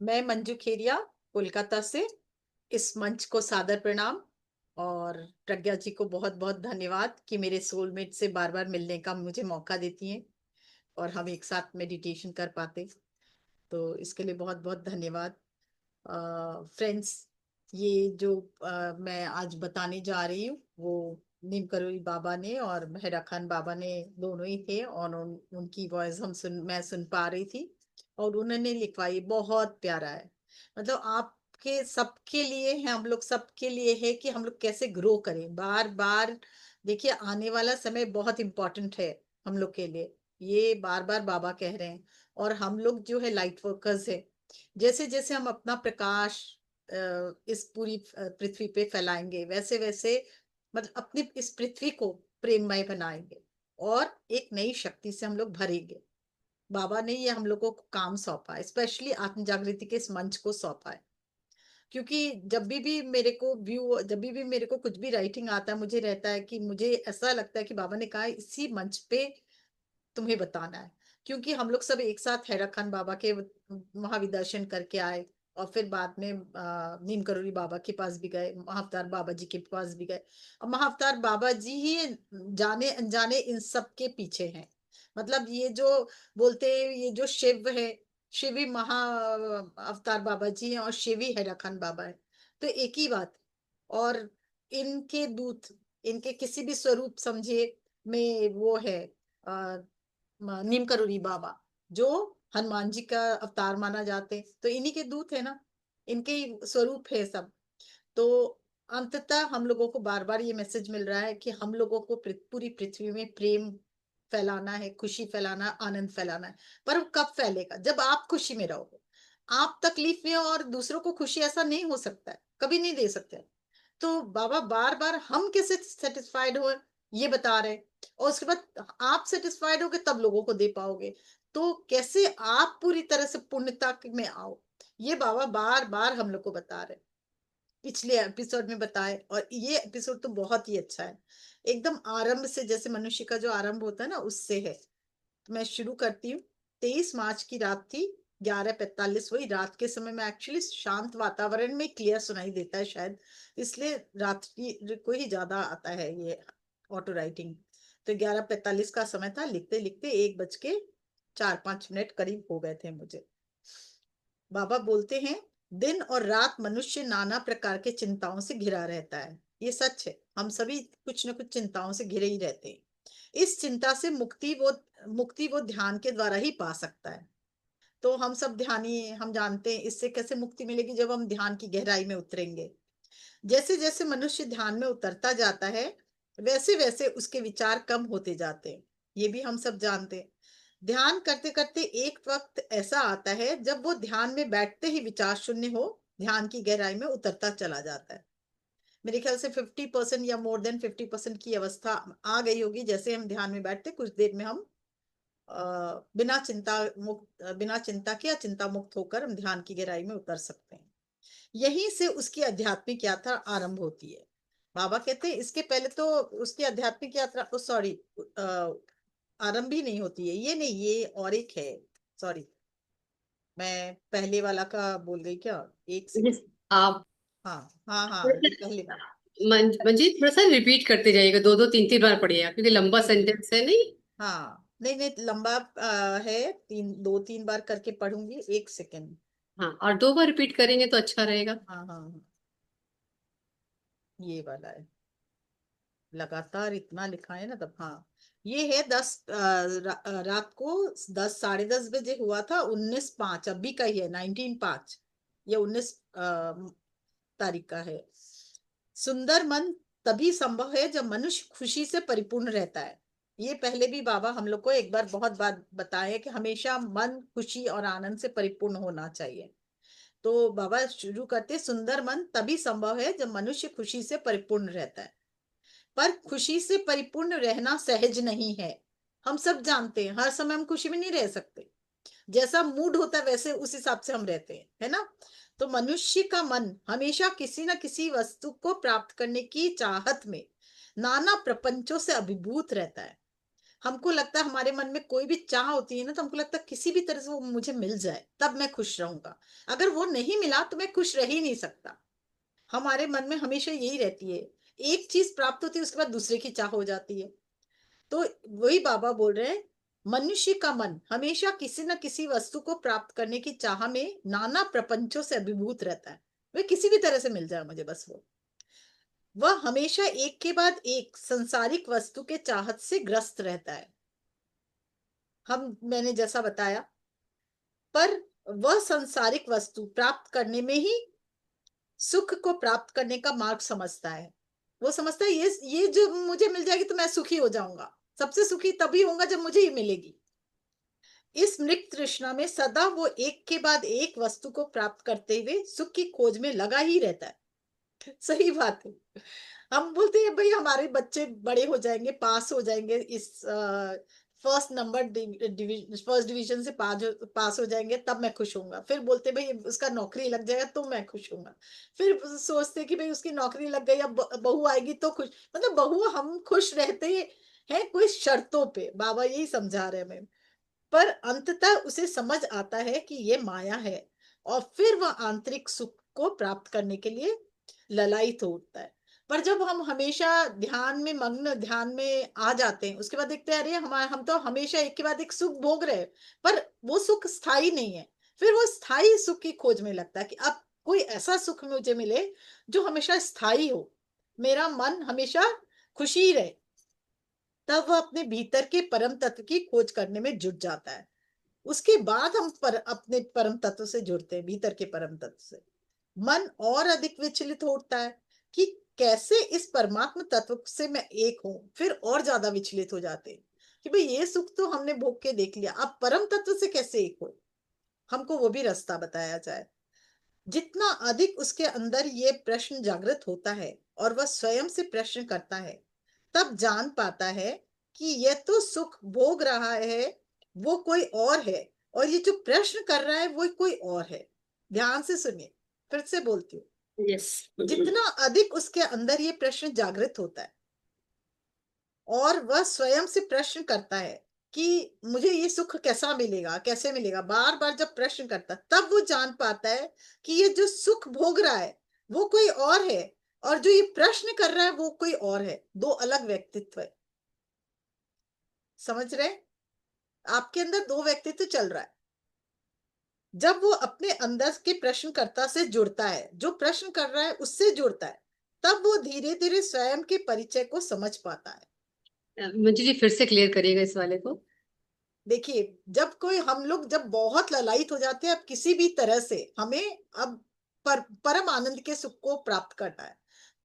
मैं मंजू खेरिया, कोलकाता से। इस मंच को सादर प्रणाम। और प्रज्ञा जी को बहुत बहुत धन्यवाद कि मेरे सोलमेट से बार बार मिलने का मुझे मौका देती हैं और हम एक साथ मेडिटेशन कर पाते। तो इसके लिए बहुत बहुत धन्यवाद। फ्रेंड्स, ये जो मैं आज बताने जा रही हूँ वो नीम करोली बाबा ने और मेहरा खान बाबा ने दोनों ही थे, और उनकी वॉइस मैं सुन पा रही थी और उन्होंने लिखवाई। बहुत प्यारा है। मतलब आपके सबके लिए है, हम लोग सबके लिए है कि हम लोग कैसे ग्रो करें बार बार। देखिए, आने वाला समय बहुत इम्पोर्टेंट है हम लोग के लिए, ये बार बार बाबा कह रहे हैं। और हम लोग जो है लाइट वर्कर्स है। जैसे जैसे हम अपना प्रकाश इस पूरी पृथ्वी पे फैलाएंगे, वैसे वैसे मतलब अपनी इस पृथ्वी को प्रेममय बनाएंगे और एक नई शक्ति से हम लोग भरेंगे। बाबा ने ये हम लोगों को काम सौंपा है, स्पेशली आत्म जागृति के इस मंच को सौंपा है। क्योंकि जब भी मेरे को कुछ भी राइटिंग आता है, मुझे रहता है कि मुझे ऐसा लगता है कि बाबा ने कहा है, इसी मंच पे तुम्हें बताना है। क्योंकि हम लोग सब एक साथ हैरा खान बाबा के वहां भी दर्शन करके आए, और फिर बाद में नीम करोली बाबा के पास भी गए, महाअवतार बाबा जी के पास भी गए। और महाअवतार बाबा जी ही जाने अनजाने इन सब के पीछे हैं। मतलब ये जो बोलते हैं, ये जो शिव है, शिवी महा अवतार बाबा जी हैं और शिवी हैरा खान बाबा है, तो एक ही बात। और इनके दूत, इनके किसी भी स्वरूप समझिए में वो है नीम करोली बाबा, जो हनुमान जी का अवतार माना जाते, तो इन्हीं के दूत है ना, इनके ही स्वरूप है सब। तो अंततः हम लोगों को बार बार ये मैसेज मिल रहा है कि हम लोगों को पूरी पृथ्वी में प्रेम फैलाना है, खुशी फैलाना, आनंद फैलाना है। पर वो कब फैलेगा? जब आप खुशी में रहोगे। आप तकलीफ में और दूसरों को खुशी, ऐसा नहीं हो सकता है, कभी नहीं दे सकते। तो बाबा बार बार हम कैसे सेटिस्फाइड हो, ये बता रहे। और उसके बाद आप सेटिस्फाइड होगे तब लोगों को दे पाओगे। तो कैसे आप पूरी तरह से पूर्णता में आओ, ये बाबा बार बार हम लोग को बता रहे। पिछले एपिसोड में बताए, और ये एपिसोड तो बहुत ही अच्छा है। एकदम आरंभ से, जैसे मनुष्य का जो आरंभ होता है ना, उससे है। तो मैं शुरू करती हूँ। 23 मार्च की रात थी, 11:45। वही रात के समय में एक्चुअली शांत वातावरण में क्लियर सुनाई देता है शायद, इसलिए रात की को ही ज्यादा आता है ये ऑटो राइटिंग। तो 11:45 का समय था, लिखते लिखते 1:04-05 करीब हो गए थे मुझे। बाबा बोलते हैं, दिन और रात मनुष्य नाना प्रकार के चिंताओं से घिरा रहता है। ये सच है, हम सभी कुछ न कुछ चिंताओं से घिरे ही रहते हैं। इस चिंता से मुक्ति वो ध्यान के द्वारा ही पा सकता है। तो हम सब ध्यानी हैं, हम जानते हैं इससे कैसे मुक्ति मिलेगी, जब हम ध्यान की गहराई में उतरेंगे। जैसे जैसे मनुष्य ध्यान में उतरता जाता है, वैसे वैसे उसके विचार कम होते जाते हैं। ये भी हम सब जानते हैं। ध्यान करते करते एक वक्त ऐसा आता है जब वो ध्यान में बैठते ही विचार शून्य हो ध्यान की गहराई में उतरता चला जाता है। मेरे ख्याल से 50% या मोर देन 50% की अवस्था आ गई होगी। जैसे हम ध्यान में बैठते कुछ देर में हम बिना चिंता के या चिंता मुक्त होकर हम ध्यान की गहराई में उतर सकते हैं। यहीं से उसकी आध्यात्मिक यात्रा आरंभ होती है। बाबा कहते हैं इसके पहले तो उसकी आध्यात्मिक यात्रा, सॉरी, आरंभ ही नहीं होती है। ये नहीं, ये और एक है। सॉरी, मैं पहले वाला का बोल गई क्या? एक जिस सेकेंड। आप हाँ हाँ हाँ, थोड़ा ये पहले वाला। सा मंजीत थोड़ा सा रिपीट करते जाइएगा, दो दो तीन तीन बार पढ़िएगा क्योंकि लंबा ठीक है। सेंटेंस है नहीं। हाँ, नहीं नहीं, लंबा है, 2-3 बार करके पढ़ूंगी। एक सेकेंड। हाँ, और दो बार रिपीट करेंगे तो अच्छा रहेगा। हाँ हाँ हाँ, ये वाला है। लगातार इतना लिखा है ना तब। हाँ, ये है रात को 10, 10:30 बजे हुआ था। 19/5 अभी का ही है, 19/5। ये 19 तारीख का है। सुंदर मन तभी संभव है जब मनुष्य खुशी से परिपूर्ण रहता है। ये पहले भी बाबा हम लोग को एक बार बहुत बार बताए कि हमेशा मन खुशी और आनंद से परिपूर्ण होना चाहिए। तो बाबा शुरू करते, सुंदर मन तभी संभव है जब मनुष्य खुशी से परिपूर्ण रहता है। पर खुशी से परिपूर्ण रहना सहज नहीं है। हम सब जानते हैं, हर समय हम खुशी में नहीं रह सकते। जैसा मूड होता है वैसे उस हिसाब से हम रहते हैं, है ना? तो मनुष्य का मन हमेशा किसी न किसी वस्तु को प्राप्त करने की चाहत में नाना प्रपंचों से अभिभूत रहता है। हमको लगता है हमारे मन में कोई भी चाह होती है ना, तो हमको लगता है किसी भी तरह से वो मुझे मिल जाए तब मैं खुश रहूंगा। अगर वो नहीं मिला तो मैं खुश रह ही नहीं सकता। हमारे मन में हमेशा यही रहती है, एक चीज प्राप्त होती है उसके बाद दूसरे की चाह हो जाती है। तो वही बाबा बोल रहे हैं, मनुष्य का मन हमेशा किसी न किसी वस्तु को प्राप्त करने की चाह में नाना प्रपंचों से अभिभूत रहता है। वे किसी भी तरह से मिल जाए मुझे बस वो। वह हमेशा एक के बाद एक संसारिक वस्तु के चाहत से ग्रस्त रहता है। मैंने जैसा बताया, पर वह संसारिक वस्तु प्राप्त करने में ही सुख को प्राप्त करने का मार्ग समझता है। वो समझता है ये जो मुझे मिल जाएगी तो मैं सुखी हो जाऊंगा। सबसे सुखी तभी होऊंगा जब मुझे ये मिलेगी। इस मृग तृष्णा में सदा वो एक के बाद एक वस्तु को प्राप्त करते हुए सुख की खोज में लगा ही रहता है। सही बात है। हम बोलते हैं भाई हमारे बच्चे बड़े हो जाएंगे, पास हो जाएंगे, इस फर्स्ट डिवीजन से पास हो जाएंगे तब मैं खुश होऊंगा। फिर बोलते भाई उसका नौकरी लग जाएगा तो मैं खुश होऊंगा। फिर सोचते कि भाई उसकी नौकरी लग गई, अब बहू आएगी तो खुश। मतलब बहू हम खुश रहते हैं कोई शर्तों पे, बाबा यही समझा रहे हैं हमें। पर अंततः उसे समझ आता है कि ये माया है, और फिर वह आंतरिक सुख को प्राप्त करने के लिए ललायत हो उठता है। पर जब हम हमेशा ध्यान में मग्न, ध्यान में आ जाते हैं, उसके बाद देखते हैं अरे हम तो हमेशा एक के बाद एक सुख भोग रहे हैं, पर वो सुख स्थायी नहीं है। फिर वो स्थायी सुख की खोज में लगता है कि अब कोई ऐसा सुख मुझे मिले जो हमेशा स्थायी हो, मेरा मन हमेशा खुशी रहे। तब वह अपने भीतर के परम तत्व की खोज करने में जुट जाता है। उसके बाद हम अपने परम तत्व से जुड़ते हैं, भीतर के परम तत्व से। मन और अधिक विचलित होता है कि कैसे इस परमात्म तत्व से मैं एक हूं। फिर और ज्यादा विचलित हो जाते हैं कि भाई ये सुख तो हमने भोग के देख लिया, अब परम तत्व से कैसे एक हो। हमको वो भी रास्ता बताया जाए। जितना अधिक उसके अंदर ये प्रश्न जागृत होता है और वह स्वयं से प्रश्न करता है, तब जान पाता है कि यह तो सुख भोग रहा है वो कोई और है, और ये जो प्रश्न कर रहा है वो कोई और है। ध्यान से सुनिए, फिर से बोलती हूँ। यस। जितना अधिक उसके अंदर ये प्रश्न जागृत होता है और वह स्वयं से प्रश्न करता है कि मुझे ये सुख कैसा मिलेगा, कैसे मिलेगा, बार बार जब प्रश्न करता है, तब वो जान पाता है कि ये जो सुख भोग रहा है वो कोई और है, और जो ये प्रश्न कर रहा है वो कोई और है। दो अलग व्यक्तित्व है। समझ रहे हैं? आपके अंदर दो व्यक्तित्व चल रहा है। जब वो अपने अंदर के प्रश्नकर्ता से जुड़ता है, जो प्रश्न कर रहा है उससे जुड़ता है, तब वो धीरे धीरे स्वयं के परिचय को समझ पाता है। मंजू जी फिर से क्लियर करिएगा इस वाले को। देखिए, जब कोई हम लोग जब बहुत ललायत हो जाते हैं, अब किसी भी तरह से हमें अब परम आनंद के सुख को प्राप्त करना है,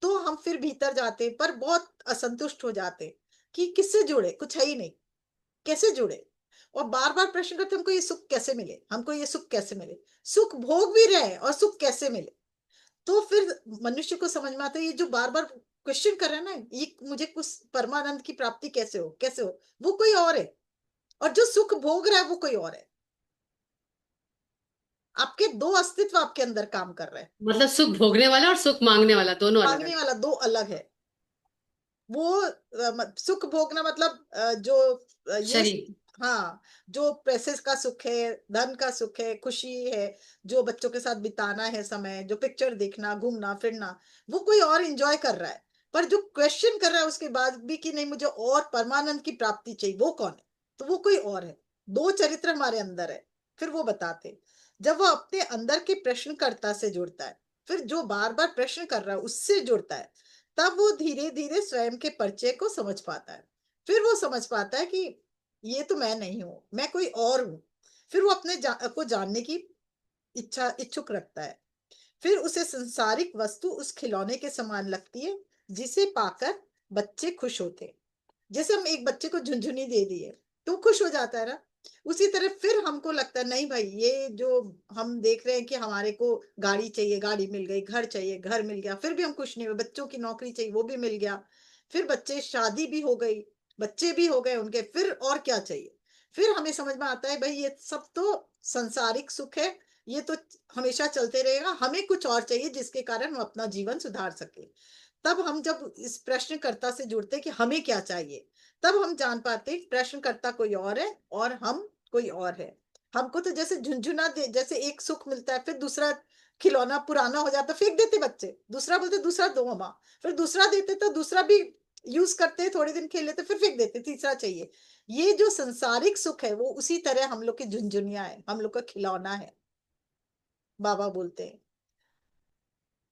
तो हम फिर भीतर जाते हैं, पर बहुत असंतुष्ट हो जाते हैं कि किससे जुड़े, कुछ है ही नहीं, कैसे जुड़े। और बार बार प्रश्न करते हैं, हमको ये सुख कैसे मिले, हमको ये सुख कैसे मिले। सुख भोग भी रहे और सुख कैसे मिले। तो फिर मनुष्य को समझ में आता है, ये जो बार बार क्वेश्चन कर रहा है ना, ये मुझे कुछ परमानंद की प्राप्ति कैसे हो, कैसे हो, वो कोई और है। और जो सुख भोग रहा है वो कोई और है। आपके दो अस्तित्व आपके अंदर काम कर रहे हैं। मतलब सुख भोगने वाला और सुख मांगने वाला दोनों अलग मांगने अलग। वाला दो अलग है। वो सुख भोगना मतलब जो ये शरीर। हाँ, जो पैसे का सुख है, धन का सुख है, खुशी है, जो बच्चों के साथ बिताना है समय, जो पिक्चर देखना, घूमना फिरना, वो कोई और एंजॉय कर रहा है। पर जो क्वेश्चन कर रहा है उसके बाद भी कि नहीं मुझे और परमानंद की प्राप्ति चाहिए, वो कौन है? तो वो कोई और है। दो चरित्र हमारे अंदर है। फिर वो बताते, जब वो अपने अंदर के प्रश्नकर्ता से जुड़ता है, फिर जो बार बार प्रश्न कर रहा है उससे जुड़ता है, तब वो धीरे धीरे स्वयं के परिचय को समझ पाता है। फिर वो समझ पाता है कि ये तो मैं नहीं हूं, मैं कोई और हूं। फिर वो अपने को जानने की इच्छुक रखता है। फिर उसे संसारिक वस्तु उस खिलौने के समान लगती है जिसे पाकर बच्चे खुश होते हैं। जैसे हम एक बच्चे को झुनझुनी दे दिए तो खुश हो जाता है ना, उसी तरह फिर हमको लगता है नहीं भाई, ये जो हम देख रहे हैं कि हमारे को गाड़ी चाहिए, गाड़ी मिल गई, घर चाहिए, घर मिल गया, फिर भी हम खुश नहीं हुए। बच्चों की नौकरी चाहिए, वो भी मिल गया। फिर बच्चे शादी भी हो गई, बच्चे भी हो गए उनके, फिर और क्या चाहिए। फिर हमें समझ में आता है भाई ये सब तो संसारिक सुख है, ये तो हमेशा चलते रहेगा, हमें कुछ और चाहिए जिसके कारण हम अपना जीवन सुधार सके। तब हम जब इस प्रश्नकर्ता से जुड़ते कि हमें क्या चाहिए, तब हम जान पाते हैं प्रश्नकर्ता कोई और है और हम कोई और है। हमको तो जैसे झुंझुना दे, जैसे एक सुख मिलता है, फिर दूसरा खिलौना पुराना हो जाता फेंक देते बच्चे, दूसरा बोलते दूसरा दो मम्मा, फिर दूसरा देते तो दूसरा भी यूज करते, थोड़े दिन खेल लेते फिर फेंक देते, तीसरा चाहिए। ये जो संसारिक सुख है वो उसी तरह हम लोग की झुंझुनिया है, हम लोग का खिलौना है, बाबा बोलते हैं।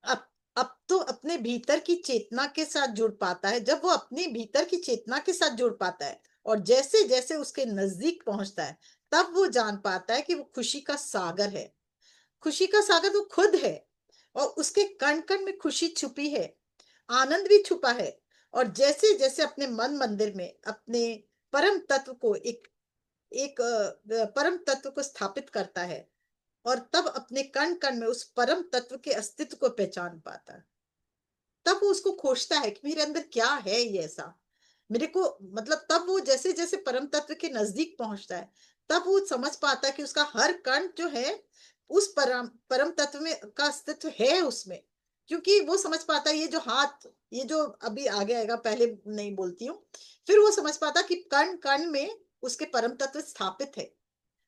अब अब तो अपने भीतर की चेतना के साथ जुड़ पाता है। जब वो अपने भीतर की चेतना के साथ जुड़ पाता है और जैसे जैसे उसके नजदीक पहुंचता है, तब वो जान पाता है कि वो खुशी का सागर है। खुशी का सागर वो खुद है, और उसके कण कण में खुशी छुपी है, आनंद भी छुपा है। और जैसे जैसे अपने मन मंदिर में अपने परम तत्व को एक एक परम तत्व को स्थापित करता है, और तब अपने कण कण में उस परम तत्व के अस्तित्व को पहचान पाता है, तब वो उसको खोजता है कि मेरे अंदर क्या है ये ऐसा, मेरे को मतलब तब वो जैसे जैसे परम तत्व के नजदीक पहुंचता है, तब वो समझ पाता है कि उसका हर कण जो है उस परम परम तत्व में का अस्तित्व है उसमें। क्योंकि वो समझ पाता है ये जो हाथ, ये जो अभी आगे आएगा, पहले नहीं बोलती हूँ, फिर वो समझ पाता कि कण कण में उसके परम तत्व स्थापित है।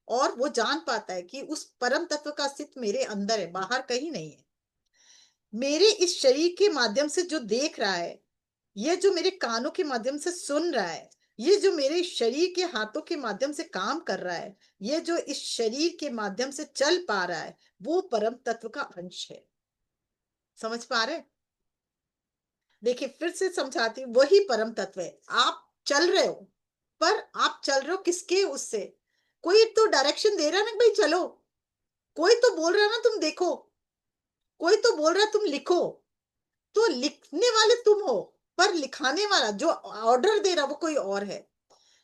और वो जान पाता है कि उस परम तत्व का अस्तित्व मेरे अंदर है, बाहर कहीं नहीं है। मेरे इस शरीर के माध्यम से जो देख रहा है, ये जो मेरे कानों के माध्यम से सुन रहा है, ये जो मेरे शरीर के हाथों के माध्यम से काम कर रहा है, ये जो इस शरीर के माध्यम से चल पा रहा है, वो परम तत्व का अंश है। समझ पा रहे? देखिए फिर से समझाती हूँ, वही परम तत्व है। आप चल रहे हो, पर आप चल रहे हो किसके उससे? कोई तो डायरेक्शन दे रहा है ना, भाई चलो। कोई तो बोल रहा है ना तुम देखो, कोई तो बोल रहा है तुम लिखो। तो लिखने वाले तुम हो, पर लिखाने वाला जो ऑर्डर दे रहा वो कोई और है।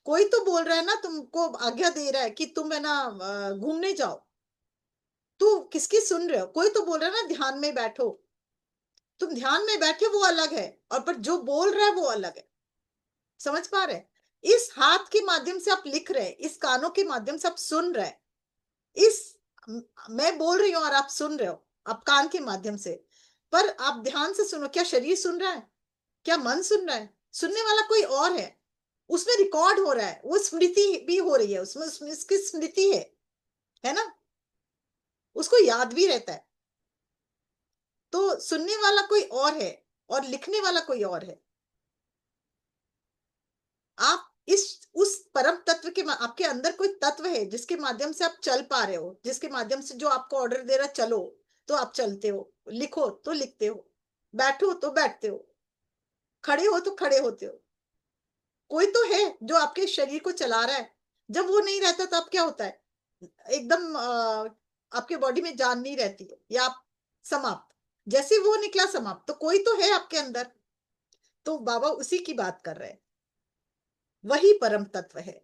कोई तो बोल रहा है ना, तुमको आज्ञा दे रहा है कि तुम है ना घूमने जाओ, तो किसकी सुन रहे हो? कोई तो बोल रहा है ना ध्यान में बैठो, तुम ध्यान में बैठे वो अलग है, और पर जो बोल रहा है वो अलग है। समझ पा रहे हैं? इस हाथ के माध्यम से आप लिख रहे हैं, इस कानों के माध्यम से आप सुन रहे हैं, इस मैं बोल रही हूँ और आप सुन रहे हो, आप कान के माध्यम से। पर आप ध्यान से सुनो, क्या शरीर सुन रहा है? क्या मन सुन रहा है? सुनने वाला कोई और है, उसमें रिकॉर्ड हो रहा है, वो स्मृति भी हो रही है उसमें, उसमें इसकी स्मृति है ना, उसको याद भी रहता है। तो सुनने वाला कोई और है और लिखने वाला कोई और है। आप इस उस परम तत्व के आपके अंदर कोई तत्व है जिसके माध्यम से आप चल पा रहे हो, जिसके माध्यम से जो आपको ऑर्डर दे रहा है चलो तो आप चलते हो, लिखो तो लिखते हो, बैठो तो बैठते हो, खड़े हो तो खड़े होते हो। कोई तो है जो आपके शरीर को चला रहा है। जब वो नहीं रहता तो आप क्या होता है, एकदम आपके बॉडी में जान नहीं रहती है, या आप समाप्त। जैसे वो निकला समाप्त, तो कोई तो है आपके अंदर। तो बाबा उसी की बात कर रहे हैं, वही परम तत्व है।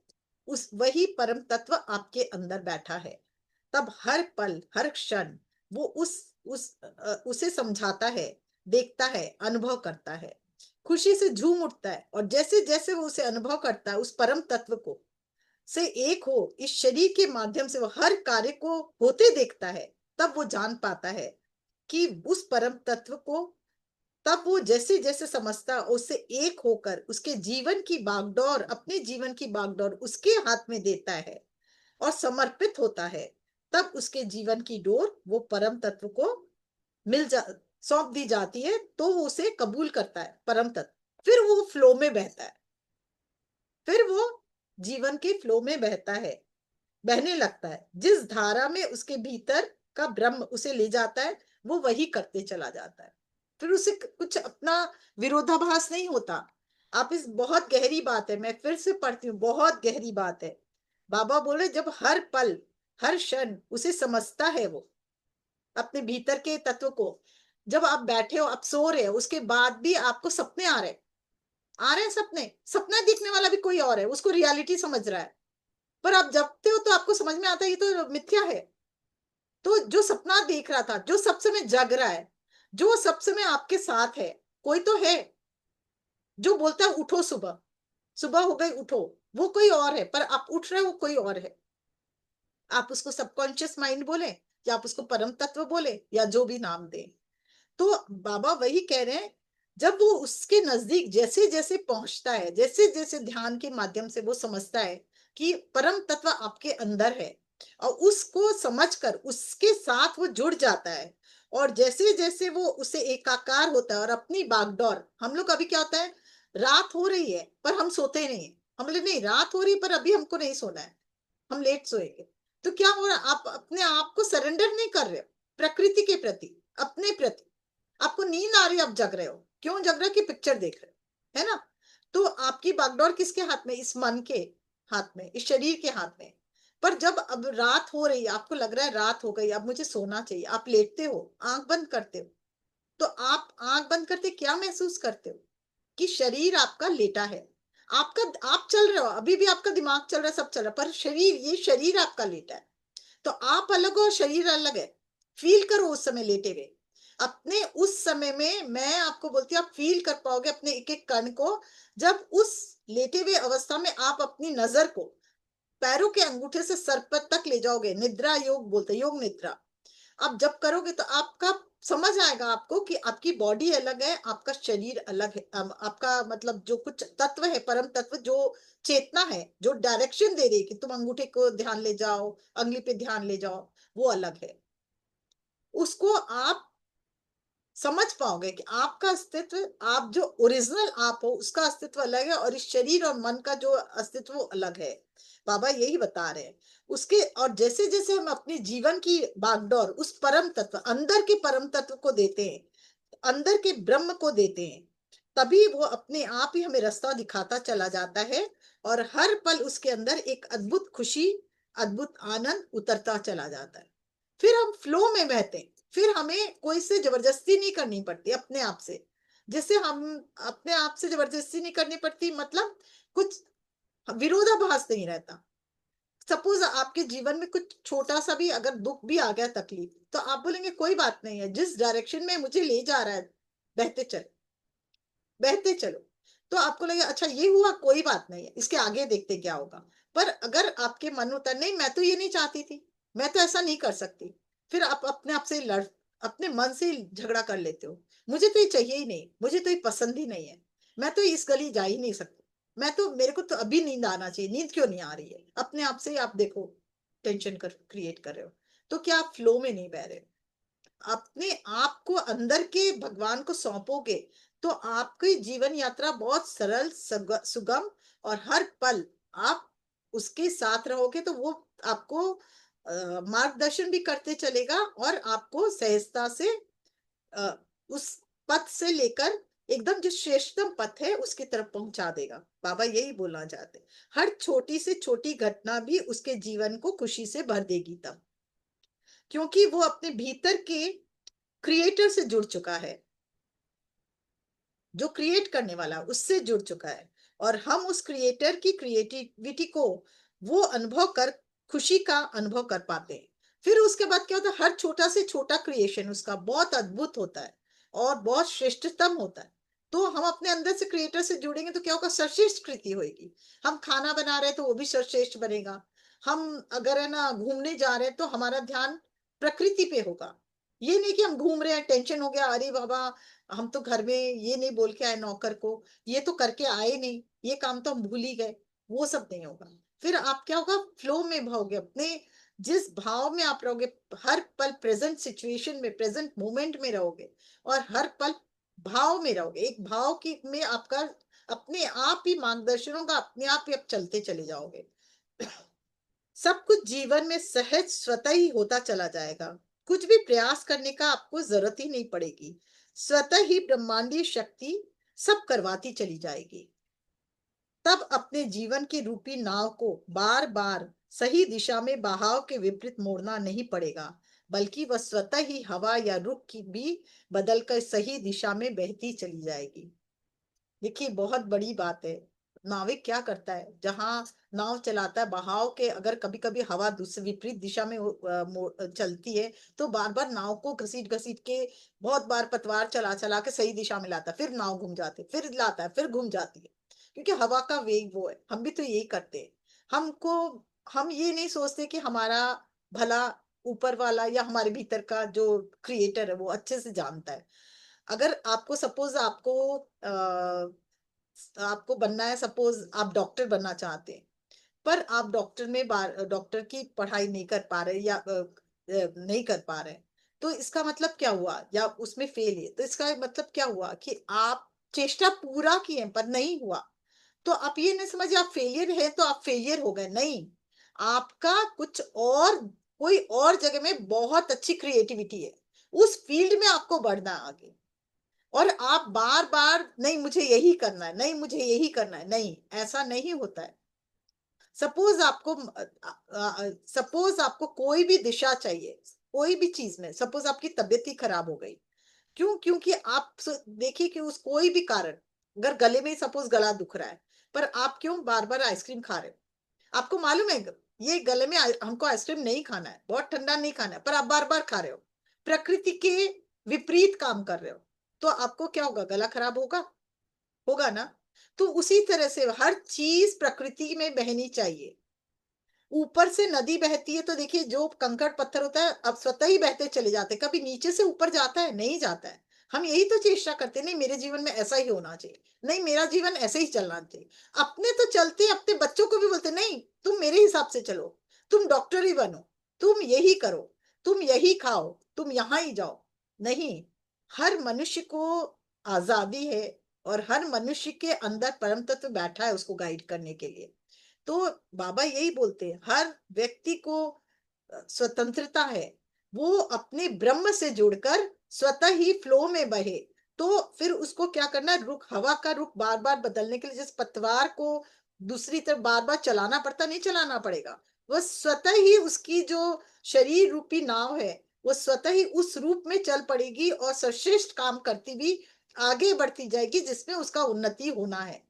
उस वही परम तत्व आपके अंदर बैठा है। तब हर पल हर क्षण वो उसे समझाता है, देखता है, अनुभव करता है, खुशी से झूम उठता है। और जैसे जैसे वो उसे अनुभव करता है, उस परम तत्व को से एक हो इस शरीर के माध्यम से वो हर कार्य को होते देखता है, तब वो जान पाता है कि उस परम तत्व को, तब वो जैसे जैसे समझता उससे एक होकर उसके जीवन की बागडोर, अपने जीवन की बागडोर उसके हाथ में देता है और समर्पित होता है, तब उसके जीवन की डोर वो परम तत्व को मिल जा सौंप दी जाती है, तो वो उसे कबूल करता है परम तत्व। फिर वो फ्लो में बहता है, फिर वो जीवन के फ्लो में बहता है, बहने लगता है। जिस धारा में उसके भीतर का ब्रह्म उसे ले जाता है, वो वही करते चला जाता है। फिर उसे कुछ अपना विरोधाभास नहीं होता। आप इस बहुत गहरी बात है, मैं फिर से पढ़ती हूँ, बहुत गहरी बात है। बाबा बोले जब हर पल हर क्षण उसे समझता है वो अपने भीतर के तत्व को। जब आप बैठे हो, आप सो रहे हो, उसके बाद भी आपको सपने आ रहे हैं सपने, सपना देखने वाला भी कोई और है, उसको रियलिटी समझ रहा है। पर आप जगते हो तो आपको समझ में आता है ये तो मिथ्या है। तो जो सपना देख रहा था, जो सब समय जग रहा है, जो सब समय आपके साथ है, कोई तो है जो बोलता है उठो, सुबह सुबह हो गई उठो, वो कोई और है, पर आप उठ रहे हो कोई और है। आप उसको सबकॉन्शियस माइंड बोले, या आप उसको परम तत्व बोले, या जो भी नाम दे। तो बाबा वही कह रहे हैं, जब वो उसके नजदीक जैसे जैसे पहुंचता है, जैसे जैसे ध्यान के माध्यम से वो समझता है कि परम तत्व आपके अंदर है, और उसको समझकर उसके साथ वो जुड़ जाता है, और जैसे जैसे वो उसे एकाकार होता है और अपनी बागडोर, हम लोग अभी क्या होता है, रात हो रही है पर हम सोते नहीं है, हम बोले नहीं रात हो रही है पर अभी हमको नहीं सोना है, हम लेट सोएंगे। तो क्या हो रहा है, आप अपने आप को सरेंडर नहीं कर रहे हो प्रकृति के प्रति, अपने प्रति। आपको नींद आ रही है, आप जग रहे हो, क्यों जग रहे हो, कि पिक्चर देख रहे हो, है ना। तो आपकी बागडोर किसके हाथ में, इस मन के हाथ में, इस शरीर के हाथ में। पर जब अब रात हो रही है, आपको लग रहा है रात हो गई, अब मुझे सोना चाहिए, आप लेटते हो, आंख बंद करते हो, तो आप आंख बंद करते क्या महसूस करते हो, कि शरीर आपका लेटा है, आपका, आप चल रहे हो, अभी भी आपका दिमाग चल रहा है, सब चल रहा है, पर शरीर, ये शरीर आपका लेटा है। तो आप अलग हो, शरीर अलग है। फील करो उस समय लेटे हुए, अपने उस समय में मैं आपको बोलती हूँ, आप फील कर पाओगे अपने एक एक कण को, जब उस लेटे हुए अवस्था में आप अपनी नजर को पैरों के अंगूठे से सर पर तक ले जाओगे, निद्रा योग बोलते हैं, योग निद्रा। आप जब करोगे तो आपका समझ आएगा आपको कि आपकी बॉडी अलग है, आपका शरीर अलग है, आपका मतलब जो कुछ तत्व है, परम तत्व जो चेतना है, जो डायरेक्शन दे रही है कि तुम अंगूठे को ध्यान ले जाओ, अंगली पे ध्यान ले जाओ, वो अलग है। उसको आप समझ पाओगे कि आपका अस्तित्व, आप जो ओरिजिनल आप हो, उसका अस्तित्व अलग है, और इस शरीर और मन का जो अस्तित्व वो अलग है। बाबा यही बता रहे हैं उसके। और जैसे जैसे हम अपने जीवन की बागडोर उस परम तत्व, अंदर के परम तत्व को देते हैं, अंदर के ब्रह्म को देते हैं, तभी वो अपने आप ही हमें रास्ता दिखाता चला जाता है, और हर पल उसके अंदर एक अद्भुत खुशी, अद्भुत आनंद उतरता चला जाता है। फिर हम फ्लो में बहते हैं, फिर हमें कोई से जबरदस्ती नहीं करनी पड़ती अपने आप से। जैसे हम अपने आप से जबरदस्ती नहीं करनी पड़ती, मतलब कुछ विरोधाभास नहीं रहता। सपोज आपके जीवन में कुछ छोटा सा भी अगर दुख भी आ गया, तकलीफ, तो आप बोलेंगे कोई बात नहीं है, जिस डायरेक्शन में मुझे ले जा रहा है, बहते चलो, बहते चलो। तो आपको लगे अच्छा ये हुआ, कोई बात नहीं है, इसके आगे देखते क्या होगा। पर अगर आपके मन होता नहीं, मैं तो ये नहीं चाहती थी, मैं तो ऐसा नहीं कर सकती, फिर आप अपने आप से लड़, अपने मन से ही झगड़ा कर लेते हो, मुझे तो ये चाहिए ही नहीं, मुझे तो ये पसंद ही नहीं है, मैं तो इस गली जा ही नहीं सकती, मैं तो, मेरे को तो अभी नींद आना चाहिए, नींद क्यों नहीं आ रही है, अपने आप से ही आप देखो टेंशन कर क्रिएट कर रहे हो। तो क्या आप फ्लो में नहीं बह रहे हो? अपने आप को अंदर के भगवान को सौंपोगे, तो आपकी जीवन यात्रा बहुत सरल, सुगम, और हर पल आप उसके साथ रहोगे, तो वो आपको मार्गदर्शन भी करते चलेगा, और आपको सहजता से अ, उस पथ से लेकर एकदम जो श्रेष्ठतम पथ है उसकी तरफ पहुंचा देगा। बाबा यही बोलना चाहते हैं। हर छोटी से छोटी घटना भी उसके जीवन को खुशी से भर देगी तब, क्योंकि वो अपने भीतर के क्रिएटर से जुड़ चुका है, जो क्रिएट करने वाला उससे जुड़ चुका है, और हम उस क्रिएटर की क्रिएटिविटी को वो अनुभव कर, खुशी का अनुभव कर पाते हैं। फिर उसके बाद क्या होता है, हर छोटा से छोटा क्रिएशन उसका बहुत अद्भुत होता है और बहुत श्रेष्ठतम होता है। तो हम अपने अंदर से क्रिएटर से जुड़ेंगे तो क्या होगा, सर्वश्रेष्ठ कृति होगी। हम खाना बना रहे हैं तो वो भी सर्वश्रेष्ठ बनेगा। हम अगर है ना घूमने जा रहे हैं तो हमारा ध्यान प्रकृति पे होगा। ये नहीं कि हम घूम रहे हैं, टेंशन हो गया, अरे बाबा हम तो घर में ये नहीं बोल के आए नौकर को, ये तो करके आए नहीं, ये काम तो हम भूल ही गए, वो सब नहीं होगा। फिर आप क्या होगा, फ्लो में भाओगे, अपने जिस भाव में आप रहोगे, हर पल प्रेजेंट सिचुएशन में, प्रेजेंट मोमेंट में रहोगे, और हर पल भाव में रहोगे, एक भाव की में आपका अपने आप ही मार्गदर्शन होगा, अपने आप ही आप चलते चले जाओगे। सब कुछ जीवन में सहज स्वतः ही होता चला जाएगा, कुछ भी प्रयास करने का आपको जरूरत ही नहीं पड़ेगी, स्वतः ही ब्रह्मांडीय शक्ति सब करवाती चली जाएगी। तब अपने जीवन की रूपी नाव को बार बार सही दिशा में बहाव के विपरीत मोड़ना नहीं पड़ेगा, बल्कि वह स्वतः ही हवा या रुख की भी बदलकर सही दिशा में बहती चली जाएगी। देखिए बहुत बड़ी बात है। नाविक क्या करता है, जहां नाव चलाता है, बहाव के अगर कभी कभी हवा दूसरी विपरीत दिशा में चलती है, तो बार बार नाव को घसीट घसीट के, बहुत बार पतवार चला चला के सही दिशा में लाता है, फिर नाव घूम जाती है, फिर लाता है, फिर घूम जाती है, क्योंकि हवा का वेग वो है। हम भी तो यही करते हैं। हमको, हम ये नहीं सोचते कि हमारा भला ऊपर वाला या हमारे भीतर का जो क्रिएटर है वो अच्छे से जानता है। अगर आपको सपोज आपको बनना है, सपोज आप डॉक्टर बनना चाहते हैं, पर आप डॉक्टर की पढ़ाई नहीं कर पा रहे, या नहीं कर पा रहे, तो इसका मतलब क्या हुआ, या उसमें फेल है, तो इसका मतलब क्या हुआ कि आप चेष्टा पूरा किए पर नहीं हुआ। तो आप ये नहीं समझिए आप फेलियर है तो आप फेलियर हो गए, नहीं। आपका कुछ और, कोई और जगह में बहुत अच्छी क्रिएटिविटी है, उस फील्ड में आपको बढ़ना है आगे। और आप बार बार नहीं मुझे यही करना है, नहीं मुझे यही करना है, नहीं, ऐसा नहीं होता है। सपोज आपको सपोज आपको कोई भी दिशा चाहिए, कोई भी चीज में, सपोज आपकी तबीयत ही खराब हो गई, क्यों? क्योंकि आप देखिए कि उस कोई भी कारण, अगर गले में सपोज गला दुख रहा है, पर आप क्यों बार बार आइसक्रीम खा रहे हो? आपको मालूम है ये गले में हमको आइसक्रीम नहीं खाना है, बहुत ठंडा नहीं खाना है, पर आप बार बार खा रहे हो, प्रकृति के विपरीत काम कर रहे हो, तो आपको क्या होगा? गला खराब होगा, होगा ना? तो उसी तरह से हर चीज प्रकृति में बहनी चाहिए। ऊपर से नदी बहती है तो देखिए जो कंकड़ पत्थर होता है अब स्वतः ही बहते चले जाते हैं, कभी नीचे से ऊपर जाता है? नहीं जाता है। हम यही तो चेष्टा करते हैं, नहीं मेरे जीवन में ऐसा ही होना चाहिए, नहीं मेरा जीवन ऐसे ही चलना चाहिए। अपने तो चलते, अपने बच्चों को भी बोलते नहीं तुम मेरे हिसाब से चलो, तुम डॉक्टर ही बनो, तुम यही करो, तुम यही खाओ, तुम यहाँ ही जाओ। नहीं, हर मनुष्य को आजादी है, और हर मनुष्य के अंदर परम तत्व बैठा है उसको गाइड करने के लिए। तो बाबा यही बोलते हैं हर व्यक्ति को स्वतंत्रता है, वो अपने ब्रह्म से जुड़कर स्वतः ही फ्लो में बहे। तो फिर उसको क्या करना है? रुख, हवा का रुख बार बार बदलने के लिए जिस पतवार को दूसरी तरफ बार बार चलाना पड़ता, नहीं चलाना पड़ेगा, वह स्वतः ही उसकी जो शरीर रूपी नाव है वो स्वतः ही उस रूप में चल पड़ेगी और सर्वश्रेष्ठ काम करती भी आगे बढ़ती जाएगी, जिसमें उसका उन्नति होना है।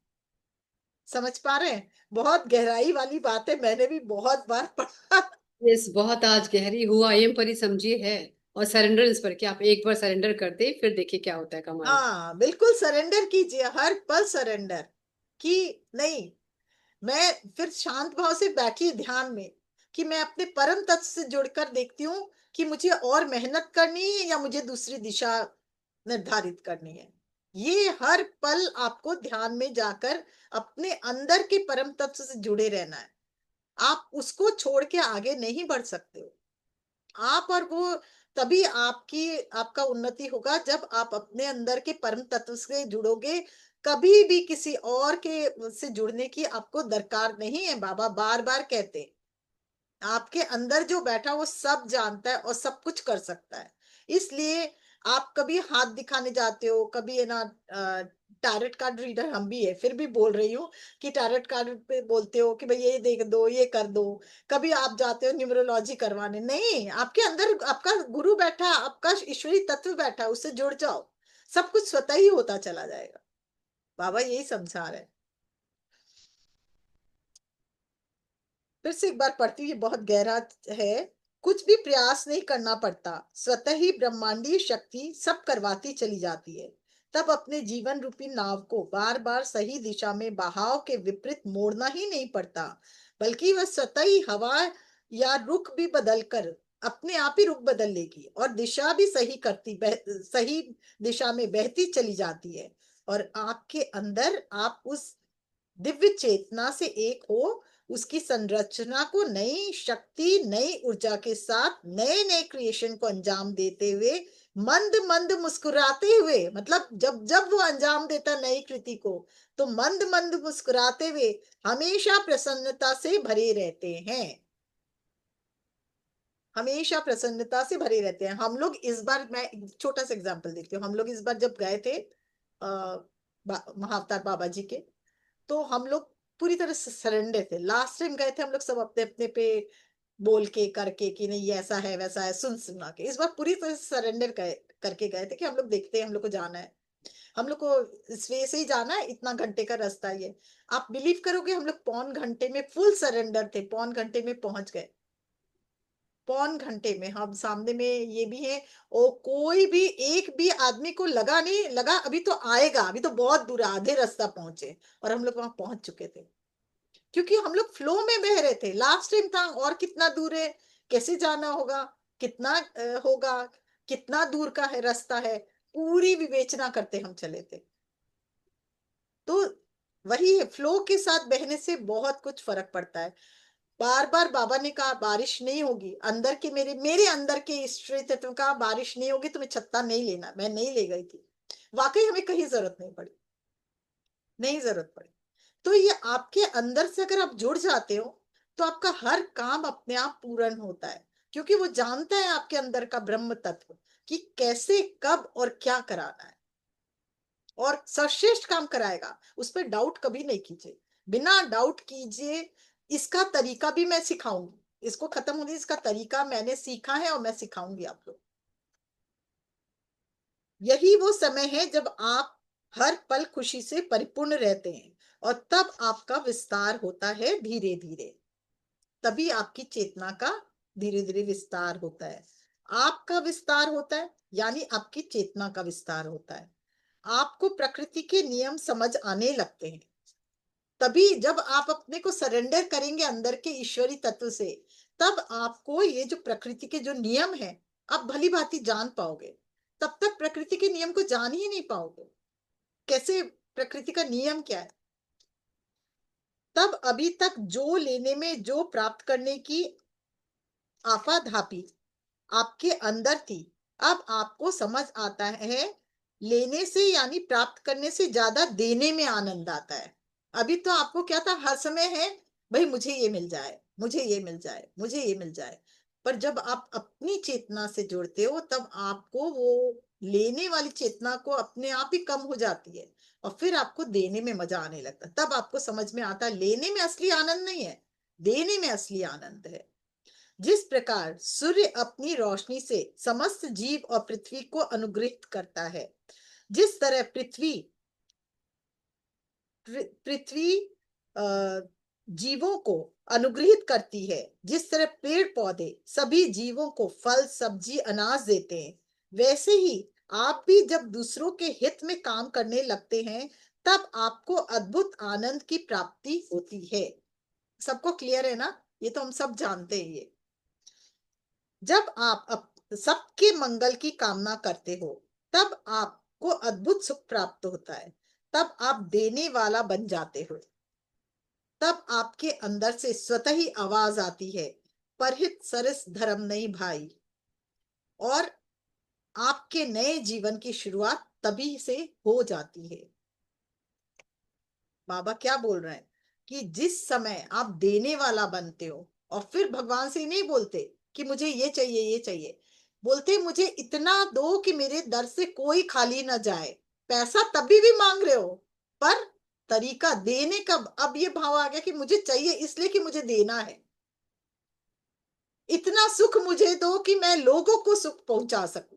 समझ पा रहे हैं? बहुत गहराई वाली बात है, मैंने भी बहुत बार पढ़ा। यस, बहुत आज गहरी हुआ आई एम परी समझिए है। और सरेंडर इस पर कि आप एक बार सरेंडर कर दे, फिर देखिए क्या होता है कमाल। हाँ बिल्कुल सरेंडर कीजिए, हर पल सरेंडर। कि नहीं, मैं फिर शांत भाव से बैठी ध्यान में, कि मैं अपने परम तत्व से जुड़कर देखती हूँ कि मुझे और मेहनत करनी है या मुझे दूसरी दिशा निर्धारित करनी है। ये हर पल आपको ध्यान में जाकर अपने अंदर के परम तत्व से जुड़े रहना है। आप उसको छोड़ के आगे नहीं बढ़ सकते हो। आप और वो, तभी आपका उन्नति होगा जब आप अपने अंदर के परम तत्व से जुड़ोगे। कभी भी किसी और के से जुड़ने की आपको दरकार नहीं है, बाबा बार बार कहते हैं। आपके अंदर जो बैठा वो सब जानता है और सब कुछ कर सकता है। इसलिए आप कभी हाथ दिखाने जाते हो, कभी है ना, टैरेट कार्ड रीडर हम भी है, फिर भी बोल रही हूँ कि टैरेट कार्ड पे बोलते हो कि भाई ये देख दो, ये कर दो। कभी आप जाते हो न्यूमरोलॉजी करवाने, नहीं, आपके अंदर आपका गुरु बैठा, आपका ईश्वरी तत्व बैठा, उससे जुड़ जाओ, सब कुछ स्वतः ही होता चला जाएगा। बाबा यही समझा रहे हैं। फिर से एक बार पढ़ती हूँ, ये बहुत गहरा है। कुछ भी प्रयास नहीं करना पड़ता, स्वतः ही ब्रह्मांडीय शक्ति सब करवाती चली जाती है। तब अपने जीवन रूपी नाव को बार बार सही दिशा में बहाव के विपरीत मोड़ना ही नहीं पड़ता, बल्कि वह स्वतः ही हवा या रुख भी बदलकर अपने आप ही रुख बदल लेगी और दिशा भी सही दिशा में बहती चली जाती है। और आपके अंदर आप उस दिव्य चेतना से एक हो, उसकी संरचना को नई शक्ति, नई ऊर्जा के साथ नए नए क्रिएशन को अंजाम देते हुए, मंद मंद मुस्कुराते हुए, मतलब जब जब वो अंजाम देता नई कृति को, तो मंद मंद मुस्कुराते हुए हमेशा प्रसन्नता से भरे रहते हैं। हमेशा प्रसन्नता से भरे रहते हैं। हम लोग इस बार, मैं एक छोटा सा एग्जांपल देती हूँ, हम लोग इस बार जब गए थे महाअवतार बाबा जी के, तो हम लोग पूरी तरह से सरेंडर थे। लास्ट टाइम गए थे हम लोग सब अपने अपने पे बोल के करके कि नहीं ये ऐसा है वैसा है, सुन सुना के। इस बार पूरी तरह से सरेंडर करके गए थे कि हम लोग देखते हैं, हम लोग को जाना है, हम लोग को इस वे से ही जाना है, इतना घंटे का रास्ता है ये। आप बिलीव करोगे हम लोग पौन घंटे में फुल सरेंडर थे, पौन घंटे में पहुंच गए। पौन घंटे में हम सामने में ये भी है, और कोई भी एक भी आदमी को लगा नहीं, लगा अभी तो आएगा, अभी तो बहुत दूर है, आधे रास्ता पहुंचे, और हम लोग वहां पहुंच चुके थे। क्योंकि हम लोग फ्लो में बह रहे थे, लास्ट टाइम था, और कितना दूर है, कैसे जाना होगा, कितना होगा, कितना दूर का है रास्ता है, पूरी विवेचना करते हम चले थे। तो वही है, फ्लो के साथ बहने से बहुत कुछ फर्क पड़ता है। बार बार बाबा ने कहा बारिश नहीं होगी, अंदर के मेरे मेरे अंदर के ईश्वरीय तत्व का बारिश नहीं होगी, तुम्हें छत्ता नहीं लेना, मैं नहीं ले गई थी। वाकई हमें कहीं जरूरत नहीं पड़ी, नहीं जरूरत पड़ी। तो ये आपके अंदर से अगर आप जुड़ जाते हो तो आपका हर काम अपने आप पूर्ण होता है, क्योंकि वो जानता है आपके अंदर का ब्रह्म तत्व कि कैसे कब और क्या कराना है, और सर्वश्रेष्ठ काम कराएगा, उस पर डाउट कभी नहीं कीजिए, बिना डाउट कीजिए। इसका तरीका भी मैं सिखाऊंगी, इसको खत्म होने इसका तरीका मैंने सीखा है और मैं सिखाऊंगी आप लोग। यही वो समय है जब आप हर पल खुशी से परिपूर्ण रहते हैं, और तब आपका विस्तार होता है धीरे धीरे। तभी आपकी चेतना का धीरे धीरे विस्तार होता है। आपका विस्तार होता है यानी आपकी चेतना का विस्तार होता है। आपको प्रकृति के नियम समझ आने लगते हैं। तभी जब आप अपने को सरेंडर करेंगे अंदर के ईश्वरी तत्व से, तब आपको ये जो प्रकृति के जो नियम है आप भली भांति जान पाओगे। तब तक प्रकृति के नियम को जान ही नहीं पाओगे, कैसे प्रकृति का नियम क्या है। तब अभी तक जो लेने में, जो प्राप्त करने की आपाधापी आपके अंदर थी, अब आपको समझ आता है लेने से यानी प्राप्त करने से ज्यादा देने में आनंद आता है। अभी तो आपको क्या था, हर समय है भाई मुझे ये मिल जाए, मुझे ये मिल जाए, मुझे ये मिल जाए। पर जब आप अपनी चेतना से जुड़ते हो तब आपको वो लेने वाली चेतना को अपने आप ही कम हो जाती है, और फिर आपको देने में मजा आने लगता है। तब आपको समझ में आता है लेने में असली आनंद नहीं है, देने में असली आनंद है। जिस प्रकार सूर्य अपनी रोशनी से समस्त जीव और पृथ्वी को अनुग्रहित करता है, जिस तरह पृथ्वी जीवों को अनुग्रहित करती है, जिस तरह पेड़ पौधे सभी जीवों को फल सब्जी अनाज देते हैं, वैसे ही आप भी जब दूसरों के हित में काम करने लगते हैं तब आपको अद्भुत आनंद की प्राप्ति होती है। सबको क्लियर है ना? ये तो हम सब जानते हैं ये। जब आप सबके मंगल की कामना करते हो तब आपको अद्भुत सुख प्राप्त होता है, तब आप देने वाला बन जाते हो। तब आपके अंदर से स्वतः ही आवाज आती है, परहित सरस धर्म नहीं भाई। और आपके नए जीवन की शुरुआत तभी से हो जाती है। बाबा क्या बोल रहे हैं कि जिस समय आप देने वाला बनते हो, और फिर भगवान से ही नहीं बोलते कि मुझे ये चाहिए ये चाहिए, बोलते मुझे इतना दो कि मेरे दर से कोई खाली ना जाए। पैसा तभी भी मांग रहे हो, पर तरीका देने का अब ये भाव आ गया कि मुझे चाहिए इसलिए कि मुझे देना है। इतना सुख मुझे दो कि मैं लोगों को सुख पहुंचा सकूं।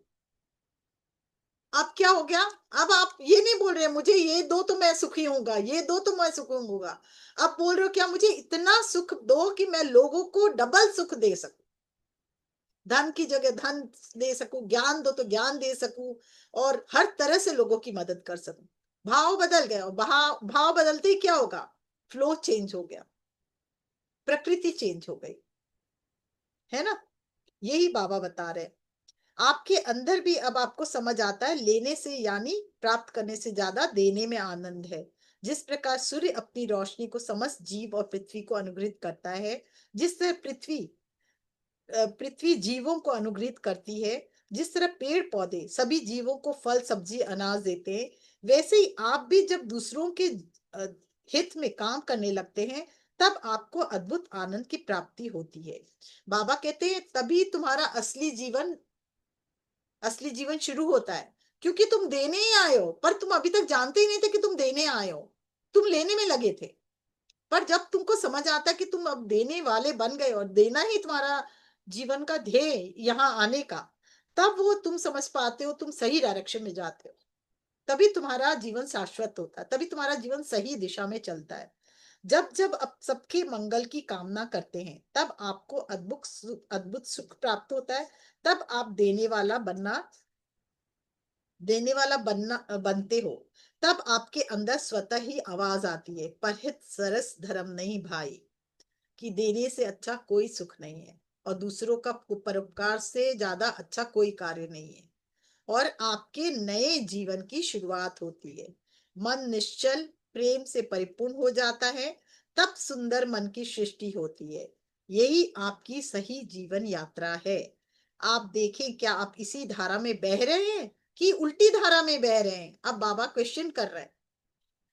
अब क्या हो गया? अब आप ये नहीं बोल रहे मुझे ये दो तो मैं सुखी होऊंगा, ये दो तो मैं सुखी होऊंगा। अब बोल रहे हो क्या, मुझे इतना सुख दो कि मैं लोगों को डबल सुख दे सकूं, धन की जगह धन दे सकूं, ज्ञान दो तो ज्ञान दे सकूं, और हर तरह से लोगों की मदद कर सकूं। भाव बदल गया, और भाव बदलते ही क्या होगा? फ्लो चेंज हो गया, प्रकृति चेंज हो गई, है ना? यही बाबा बता रहे हैं। आपके अंदर भी अब आपको समझ आता है लेने से यानी प्राप्त करने से ज्यादा देने में आनंद है। जिस प्रकार सूर्य अपनी रोशनी को समस्त जीव और पृथ्वी को अनुग्रहित करता है, जिस तरह पृथ्वी जीवों को अनुग्रहित करती है, जिस तरह पेड़ पौधे सभी जीवों को फल सब्जी अनाज देते हैं, वैसे ही आप भी जब दूसरों के अ, हित में काम करने लगते हैं तब आपको अद्भुत आनंद की प्राप्ति होती है। बाबा कहते हैं तभी तुम्हारा असली जीवन शुरू होता है, क्योंकि तुम देने ही आए हो, पर तुम अभी तक जानते ही नहीं थे कि तुम देने आए हो, तुम लेने में लगे थे। पर जब तुमको समझ आता कि तुम अब देने वाले बन गए और देना ही तुम्हारा जीवन का ध्येय यहाँ आने का, तब वो तुम समझ पाते हो, तुम सही डायरेक्शन में जाते हो। तभी तुम्हारा जीवन शाश्वत होता है, तभी तुम्हारा जीवन सही दिशा में चलता है। जब जब आप सबके मंगल की कामना करते हैं तब आपको अद्भुत सुख प्राप्त होता है। तब आप बनते हो। तब आपके अंदर स्वतः ही आवाज आती है, परहित सरस धर्म नहीं भाई, कि देने से अच्छा कोई सुख नहीं है, और दूसरों का परोपकार से ज्यादा अच्छा कोई कार्य नहीं है। और आपके नए जीवन की शुरुआत होती है। मन निश्चल प्रेम से परिपूर्ण हो जाता है, तब सुंदर मन की सृष्टि होती है। यही आपकी सही जीवन यात्रा है। आप देखें, क्या आप इसी धारा में बह रहे हैं कि उल्टी धारा में बह रहे हैं? अब बाबा क्वेश्चन कर रहे हैं।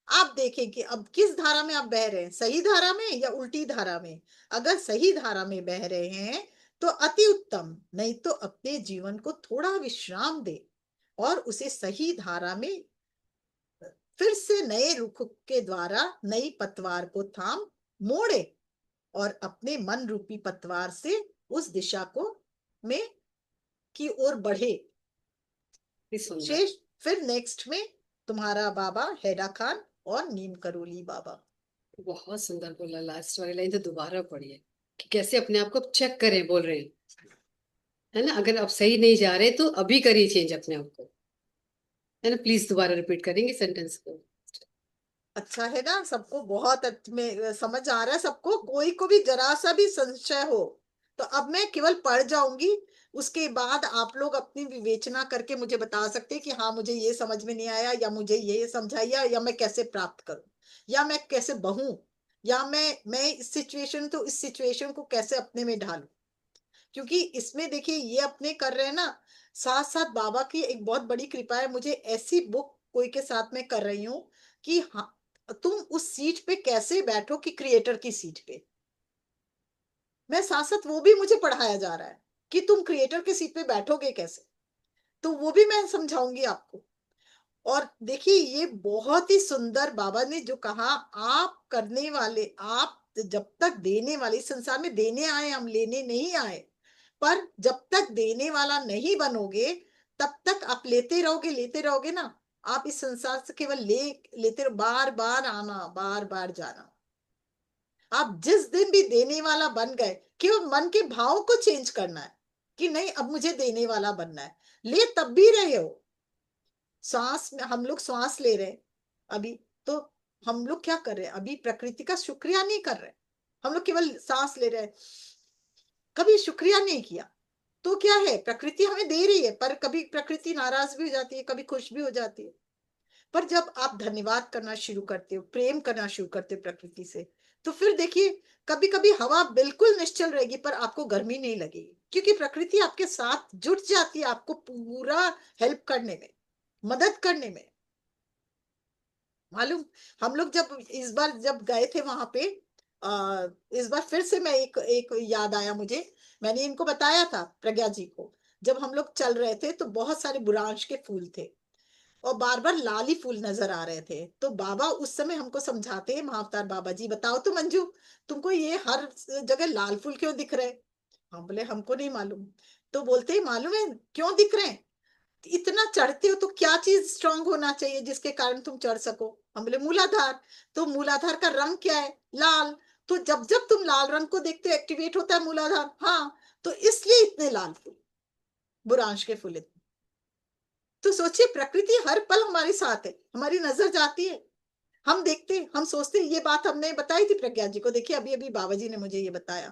आप देखें कि अब किस धारा में आप बह रहे हैं, सही धारा में या उल्टी धारा में। अगर सही धारा में बह रहे हैं तो अति उत्तम, नहीं तो अपने जीवन को थोड़ा विश्राम दे और उसे सही धारा में फिर से नए रुख के द्वारा नई पतवार को थाम मोड़े और अपने मन रूपी पतवार से उस दिशा को में की ओर बढ़े। भी सुंदर। शेष फिर नेक्स्ट में तुम्हारा बाबा हैदा खान और नीम करोली बाबा। बहुत सुंदर बोला, लास्ट वाली लाइन तो दोबारा पढ़िए कि कैसे अपने आप को चेक करें, बोल रहे हैं, है ना। अगर आप सही नहीं जा रहे तो अभी करिए चेंज अपने आप को, है ना। प्लीज दोबारा रिपीट करेंगे सेंटेंस को। अच्छा है ना, सबको बहुत में समझ आ रहा है सबको? कोई को भी जरा सा भी संशय हो तो अब मैं केवल पढ़ जाऊंगी, उसके बाद आप लोग अपनी विवेचना करके मुझे बता सकते हैं कि हाँ मुझे ये समझ में नहीं आया, या मुझे ये समझाइए, या मैं कैसे प्राप्त करूं, या मैं कैसे बहूं, या मैं इस सिचुएशन तो इस सिचुएशन को कैसे अपने में ढालूं। क्योंकि इसमें देखिए ये अपने कर रहे हैं ना, साथ साथ बाबा की एक बहुत बड़ी कृपा है, मुझे ऐसी बुक कोई के साथ में कर रही हूँ कि हाँ तुम उस सीट पे कैसे बैठो कि क्रिएटर की सीट पे। मैं साथ साथ वो भी मुझे पढ़ाया जा रहा है कि तुम क्रिएटर की सीट पे बैठोगे कैसे, तो वो भी मैं समझाऊंगी आपको। और देखिए ये बहुत ही सुंदर बाबा ने जो कहा, आप करने वाले, आप जब तक देने वाले, इस संसार में देने आए, हम लेने नहीं आए। पर जब तक देने वाला नहीं बनोगे तब तक आप लेते रहोगे ना। आप इस संसार से केवल लेते रहो, बार बार आना, बार बार जाना। आप जिस दिन भी देने वाला बन गए, केवल मन के भाव को चेंज करना है कि नहीं अब मुझे देने वाला बनना है। ले तब भी रहे हो, सांस में हम लोग सांस ले रहे हैं अभी, तो हम लोग क्या कर रहे हैं अभी? प्रकृति का शुक्रिया नहीं कर रहे, हम लोग केवल सांस ले रहे हैं, कभी शुक्रिया नहीं किया। तो क्या है, प्रकृति हमें दे रही है पर कभी प्रकृति नाराज भी हो जाती है, कभी खुश भी हो जाती है। पर जब आप धन्यवाद करना शुरू करते हो, प्रेम करना शुरू करते हो प्रकृति से, तो फिर देखिए कभी कभी हवा बिल्कुल निश्चल रहेगी पर आपको गर्मी नहीं लगेगी, क्योंकि प्रकृति आपके साथ जुट जाती है, आपको पूरा हेल्प करने में, मदद करने में। मालूम, हम लोग जब इस बार जब गए थे वहां पे, इस बार फिर से मैं एक एक याद आया मुझे। मैंने इनको बताया था प्रज्ञा जी को, जब हम लोग चल रहे थे तो बहुत सारे बुरांश के फूल थे और बार बार लाल ही फूल नजर आ रहे थे। तो बाबा उस समय हमको समझाते हैं, महाअवतार बाबा जी, बताओ तो मंजू, तुमको ये हर जगह लाल फूल क्यों दिख रहे? हम बोले हमको नहीं मालूम। तो बोलते हैं मालूम है क्यों दिख रहे हैं? इतना चढ़ते हो तो क्या चीज स्ट्रांग होना चाहिए जिसके कारण तुम चढ़ सको? हम बोले मूलाधार। तो मूलाधार का रंग क्या है? लाल। तो जब जब तुम लाल रंग को देखते हो एक्टिवेट होता है मूलाधार। हाँ, तो इसलिए इतने लाल फूल, बुरांश के फूल इतने। तो सोचिए प्रकृति हर पल हमारे साथ है, हमारी नजर जाती है, हम देखते, हम सोचते। ये बात हमने बताई थी प्रज्ञा जी को, देखिए अभी अभी बाबा जी ने मुझे ये बताया।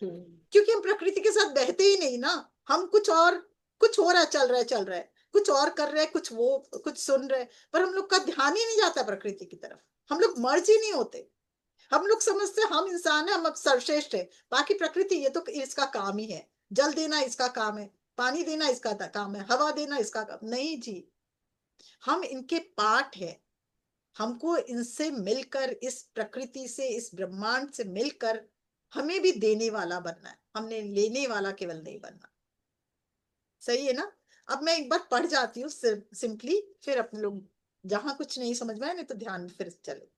हम्म। क्योंकि हम प्रकृति के साथ बहते ही नहीं ना, हम कुछ और, कुछ हो रहा है, चल रहा है, चल रहा है, कुछ और कर रहे हैं, कुछ वो कुछ सुन रहे हैं, पर हम लोग का ध्यान ही नहीं जाता प्रकृति की तरफ, हम लोग मर्ज ही नहीं होते। हम लोग समझते हैं हम इंसान है, हम अब सर्वश्रेष्ठ है, बाकी प्रकृति ये तो इसका काम ही है, जल देना इसका काम है, पानी देना इसका काम है, हवा देना इसका काम नहीं जी। हम इनके पार्ट है। हमको इनसे मिलकर, इस प्रकृति से, इस ब्रह्मांड से मिलकर हमें भी देने वाला बनना है, हमने लेने वाला केवल नहीं बनना। सही है ना? अब मैं एक बार पढ़ जाती हूँ सिंपली, फिर अपने लोग जहां कुछ नहीं समझ में आए नहीं तो ध्यान फिर चले।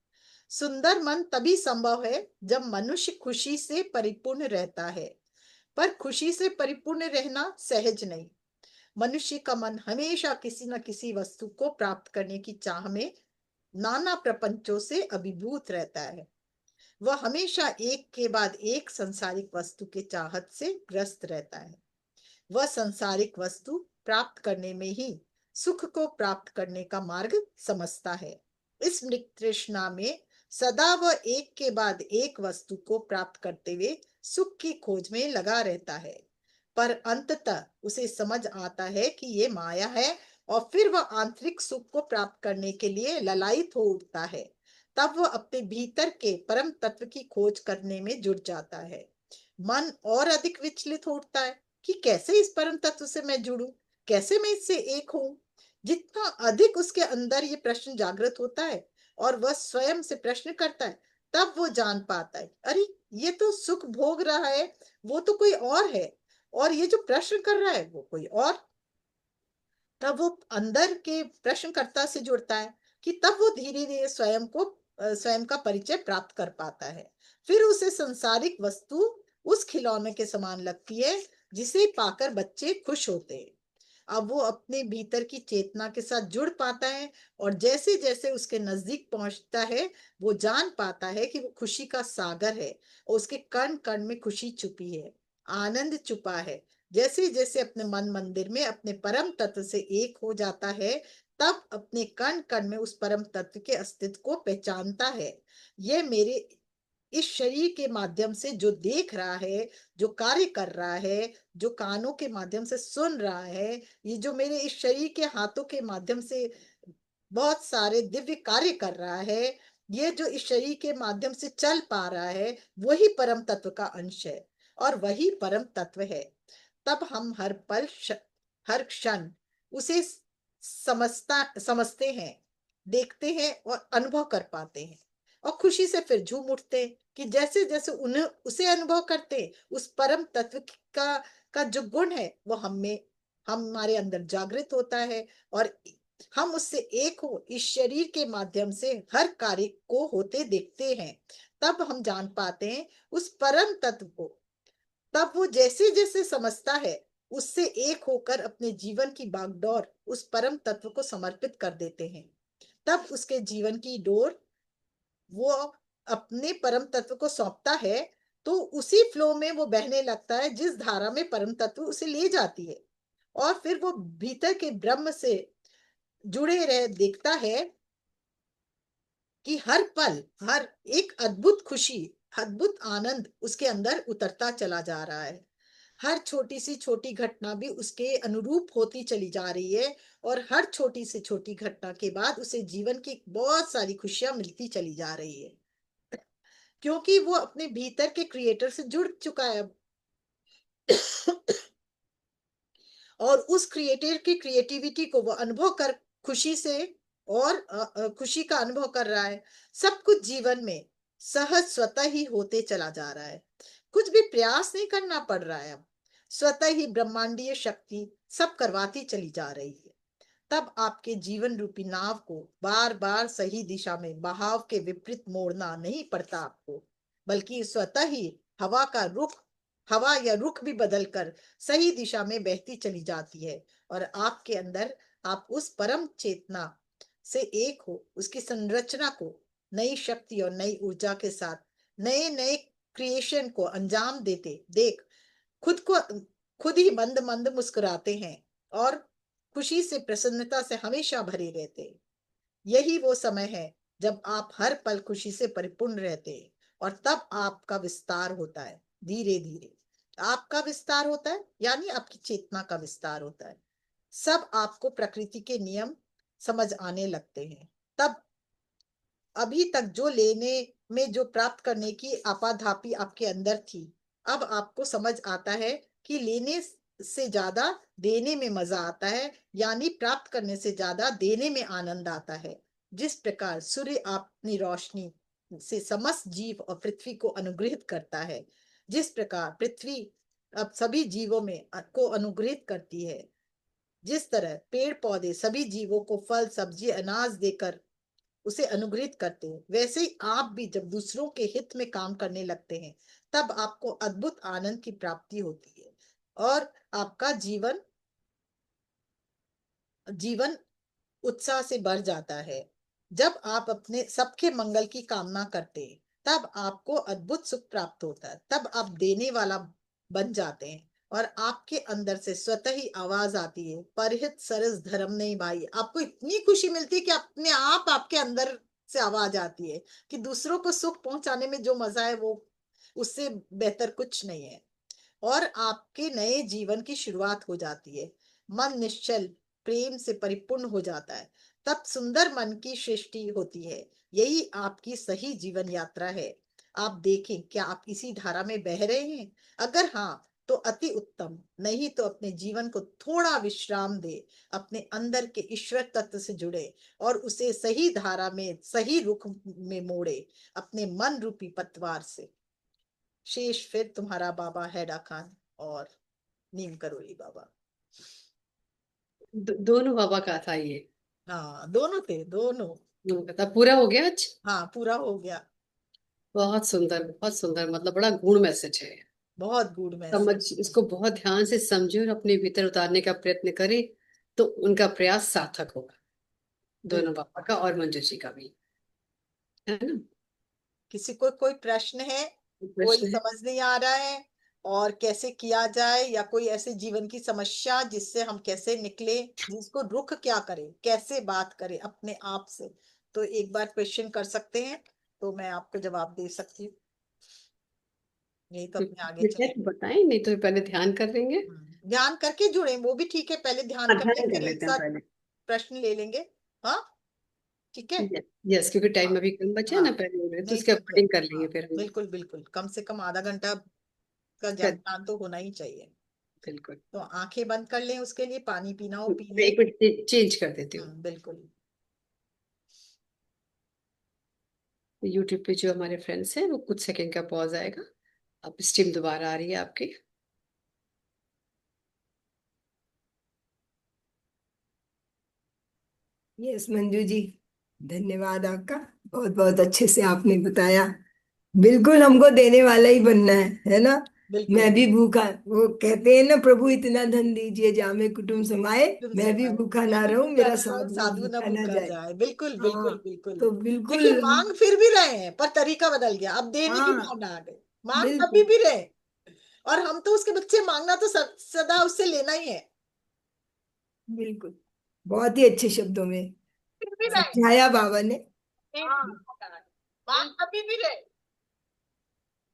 सुंदर मन तभी संभव है जब मनुष्य खुशी से परिपूर्ण रहता है, पर खुशी से परिपूर्ण रहना सहज नहीं। मनुष्य का मन हमेशा किसी न किसी वस्तु को प्राप्त करने की चाह में नाना प्रपंचों से अभिभूत रहता है। वह हमेशा एक के बाद एक संसारिक वस्तु के चाहत से ग्रस्त रहता है। वह संसारिक वस्तु प्राप्त करने में ही सुख को प्राप्त करने का मार्ग समझता है। इस मृग तृष्णा में सदा वह एक के बाद एक वस्तु को प्राप्त करते हुए सुख की खोज में लगा रहता है। पर अंततः उसे समझ आता है कि ये माया है, और फिर वह आंतरिक सुख को प्राप्त करने के लिए ललायित हो उठता है। तब वह अपने भीतर के परम तत्व की खोज करने में जुट जाता है। मन और अधिक विचलित हो उठता है कि कैसे इस परम तत्व से मैं जुड़ूं, कैसे मैं इससे एक हूं। जितना अधिक उसके अंदर ये प्रश्न जागृत होता है और वह स्वयं से प्रश्न करता है, तब वो जान पाता है, अरे ये तो सुख भोग रहा है, वो तो कोई और है, और ये जो प्रश्न कर रहा है वो कोई और। तब वो अंदर के प्रश्नकर्ता से जुड़ता है कि तब वो धीरे धीरे स्वयं का परिचय प्राप्त कर पाता है। फिर उसे संसारिक वस्तु उस खिलौने के समान लगती है जिसे पाकर बच्चे खुश होते हैं। अब वो अपने भीतर की चेतना के साथ जुड़ पाता है, और जैसे जैसे उसके नजदीक पहुंचता है, वो जान पाता है कि वो खुशी का सागर है, और उसके कण कण में खुशी छुपी है, आनंद छुपा है। जैसे जैसे अपने मन मंदिर में अपने परम तत्व से एक हो जाता है, तब अपने कण कण में उस परम तत्व के अस्तित्व को पहचानता है। यह मेरे इस शरीर के माध्यम से जो देख रहा है, जो कार्य कर रहा है, जो कानों के माध्यम से सुन रहा है, ये जो मेरे इस शरीर के हाथों के माध्यम से बहुत सारे दिव्य कार्य कर रहा है, ये जो इस शरीर के माध्यम से चल पा रहा है, वही परम तत्व का अंश है, और वही परम तत्व है। तब हम हर क्षण उसे समझते हैं, देखते हैं और अनुभव कर पाते हैं, और खुशी से फिर झूम उठते हैं कि जैसे जैसे उन्हें उसे अनुभव करते हैं, उस परम तत्व का जो गुण है वो हमारे अंदर जागृत होता है, और हम उससे एक हो इस शरीर के माध्यम से हर कार्य को होते देखते हैं। तब हम जान पाते हैं उस परम तत्व को। तब वो जैसे जैसे समझता है, उससे एक होकर अपने जीवन की बागडोर उस परम तत्व को समर्पित कर देते हैं। तब उसके जीवन की डोर वो अपने परम तत्व को सौंपता है, तो उसी फ्लो में वो बहने लगता है जिस धारा में परम तत्व उसे ले जाती है। और फिर वो भीतर के ब्रह्म से जुड़े रह देखता है कि हर पल हर एक अद्भुत खुशी, अद्भुत आनंद उसके अंदर उतरता चला जा रहा है। हर छोटी सी छोटी घटना भी उसके अनुरूप होती चली जा रही है, और हर छोटी से छोटी घटना के बाद उसे जीवन की बहुत सारी खुशियां मिलती चली जा रही है, क्योंकि वो अपने भीतर के क्रिएटर से जुड़ चुका है अब। और उस क्रिएटर की क्रिएटिविटी को वो अनुभव कर खुशी से और खुशी का अनुभव कर रहा है। सब कुछ जीवन में सहज स्वतः ही होते चला जा रहा है, कुछ भी प्रयास नहीं करना पड़ रहा है। अब स्वतः ही ब्रह्मांडीय शक्ति सब करवाती चली जा रही है। तब आपके जीवन रूपी नाव को बार बार सही दिशा में बहाव के विपरीत मोड़ना नहीं पड़ता आपको, बल्कि स्वतः ही हवा का रुख हवा या रुख भी बदलकर सही दिशा में बहती चली जाती है, और आपके अंदर आप उस परम चेतना से एक हो उसकी संरचना को नई शक्ति और नई ऊर्जा के साथ नए नए क्रिएशन को अंजाम देते देख खुद को खुद ही मंद मंद मुस्कुराते हैं, और खुशी से प्रसन्नता से हमेशा भरे रहते हैं। यही वो समय है जब आप हर पल खुशी से परिपूर्ण रहते हैं, और तब आपका विस्तार होता है। धीरे धीरे आपका विस्तार होता है, यानी आपकी चेतना का विस्तार होता है। सब आपको प्रकृति के नियम समझ आने लगते हैं। तब अभी तक जो लेने में जो प्राप्त करने की आपाधापी आपके अंदर थी, अब आपको समझ आता है कि लेने से ज्यादा देने में मजा आता है, यानी प्राप्त करने से ज्यादा देने में आनंद आता है। जिस प्रकार सूर्य अपनी रोशनी से समस्त जीव और पृथ्वी को अनुग्रहित करता है, जिस प्रकार पृथ्वी अब सभी जीवों में को अनुग्रहित करती है, जिस तरह पेड़ पौधे सभी जीवों को फल सब्जी अनाज देकर उसे अनुग्रहित करते हैं, वैसे ही आप भी जब दूसरों के हित में काम करने लगते हैं, तब आपको अद्भुत आनंद की प्राप्ति होती है, और आपका जीवन जीवन उत्साह से भर जाता है। जब आप अपने सबके मंगल की कामना करते हैं, तब आपको अद्भुत सुख प्राप्त होता है। तब आप देने वाला बन जाते हैं, और आपके अंदर से स्वतः ही आवाज आती है, परहित सरस धर्म नहीं भाई। आपको इतनी खुशी मिलती है कि अपने आप आपके अंदर से आवाज आती है कि दूसरों को सुख पहुंचाने में जो मजा है वो उससे बेहतर कुछ नहीं है। और आपके नए जीवन की शुरुआत हो जाती है। मन निश्चल प्रेम से परिपूर्ण हो जाता है। तब सुंदर मन की सृष्टि होती है। यही आपकी सही जीवन यात्रा है। आप देखें, क्या आप इसी धारा में बह रहे हैं? अगर हाँ, तो अति उत्तम। नहीं तो अपने जीवन को थोड़ा विश्राम दे, अपने अंदर के ईश्वर तत्व से जुड़े और उसे सही धारा में, सही रुख में मोड़े, अपने मन रूपी पतवार से। शेष फिर तुम्हारा बाबा हैडा खान और नीम करोली बाबा। दोनों बाबा का था ये। हाँ, दोनों थे, दोनों। दोनों का था, पूरा हो गया आज। हाँ, पूरा हो गया। बहुत सुंदर, बहुत सुंदर, मतलब बड़ा गूढ़ मैसेज है। बहुत गूढ़ समझ, मैसेज। इसको बहुत ध्यान से समझे और अपने भीतर उतारने का प्रयत्न करे, तो उनका प्रयास सार्थक होगा। दोनों बिल्कुल। पापा का और मंजू जी का भी, है ना। किसी को कोई प्रश्न है? कोई प्रश्न है। समझ नहीं आ रहा है और कैसे किया जाए, या कोई ऐसे जीवन की समस्या जिससे हम कैसे निकले, जिसको रुख क्या करें, कैसे बात करें अपने आप से, तो एक बार क्वेश्चन कर सकते हैं, तो मैं आपको जवाब दे सकती हूँ। यही तो अपने आगे ठीक है, चले। तो बताएं, नहीं तो पहले ध्यान कर लेंगे। ध्यान करके जुड़े, वो भी ठीक है, पहले ध्यान हाँ, कर ले, ध्यान कर फिर एक लेते हैं साथ पहले। प्रश्न ले लेंगे। हाँ, ठीक है। यस, क्योंकि हाँ। टाइम अभी कम बचा है हाँ, ना, पहले तो नहीं उसके तो अकॉर्डिंग कर हाँ, लेंगे फिर हम। बिल्कुल बिल्कुल, कम से कम आधा घंटा का कर, ज्ञान तो होना ही चाहिए। बिल्कुल। तो आंखें बंद कर लें, उसके लिए पानी पीना हो पी मैं लें। एक मिनट चेंज कर देती हूँ। बिल्कुल। यूट्यूब पे जो हमारे फ्रेंड्स हैं, वो कुछ सेकंड का पॉज आएगा। अब स्ट्रीम दोबारा आ रही है आपकी। यस मंजू जी, धन्यवाद आपका। बहुत बहुत अच्छे से आपने बताया। बिल्कुल हमको देने वाला ही बनना है ना। बिल्कुल। मैं भी भूखा, वो कहते हैं ना, प्रभु इतना धन दीजिए जामे कुटुम्ब समाए, तुम मैं भी समाये, भूखा मैं ना भी रहूं, भूखा मेरा न रहूं, साधु साधु न भूखा ना भूखा जाए। जाए। बिल्कुल बिल्कुल हाँ, बिल्कुल। तो देखिए, बिल्कुल। मांग फिर भी रहे हैं, पर तरीका बदल गया, अब देने की हाँ, भावना आ गई। मांग तभी बिल्कुल भी रहे, और हम तो उसके बच्चे, मांगना तो सदा उससे लेना ही है। बिल्कुल। बहुत ही अच्छे शब्दों में फिर भी रहे। समझाया बाबा ने। हाँ, मांग तभी भी रहे।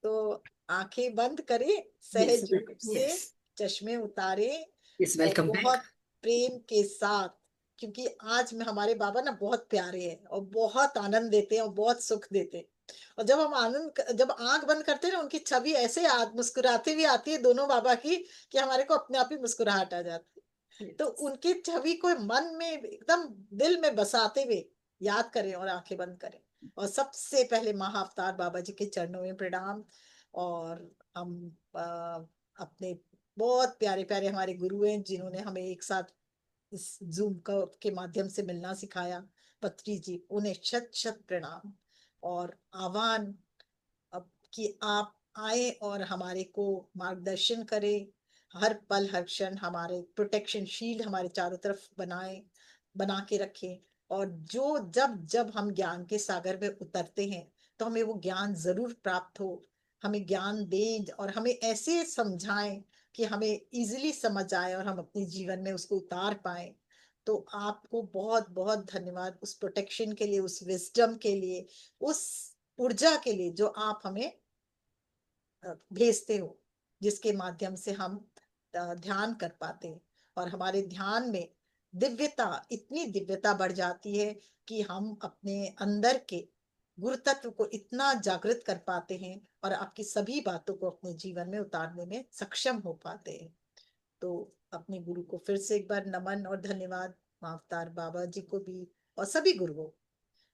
तो आंखें बंद करें, यस, सहज रूप से यस, चश्मे उतारे, यस, और वेलकम बैक। बहुत प्रेम के साथ, क्योंकि आज में हमारे बाबा ना बहुत प्यारे हैं और बहुत आनंद देते हैं और बहुत सुख देते हैं। और जब हम जब आंख बंद करते हैं ना, उनकी छवि ऐसे मुस्कुराते हुए आती है दोनों बाबा की, कि हमारे को अपने आप ही मुस्कुराहट आ जाती है। तो उनकी छवि को मन में एकदम दिल में बसाते हुए याद करें और आंखें बंद करें। और सबसे पहले महाअवतार बाबा जी के चरणों में प्रणाम। और हम अपने बहुत प्यारे प्यारे हमारे गुरु हैं, जिन्होंने हमें एक साथ इस जूम का के माध्यम से मिलना सिखाया, पत्री जी, उन्हें शत शत प्रणाम और आह्वान, अब कि आप आए और हमारे को मार्गदर्शन करें। हर पल हर क्षण हमारे प्रोटेक्शन शील्ड हमारे चारों तरफ बनाए, बना के रखें। और जो जब जब हम ज्ञान के सागर में उतरते हैं, तो हमें वो ज्ञान जरूर प्राप्त हो। हमें ज्ञान दें और हमें ऐसे समझाएं कि हमें इजीली समझ आए और हम अपने जीवन में उसको उतार पाए। तो आपको बहुत बहुत धन्यवाद उस प्रोटेक्शन के लिए, उस विजडम के लिए, उस ऊर्जा के लिए जो आप हमें भेजते हो, जिसके माध्यम से हम ध्यान कर पाते हैं। और हमारे ध्यान में दिव्यता, इतनी दिव्यता बढ़ जाती है कि हम अपने अंदर के गुरु तत्व को इतना जागृत कर पाते हैं और आपकी सभी बातों को अपने जीवन में उतारने में सक्षम हो पाते हैं। तो अपने गुरु को फिर से एक बार नमन और धन्यवाद, अवतार बाबा जी को भी और सभी गुरुओं।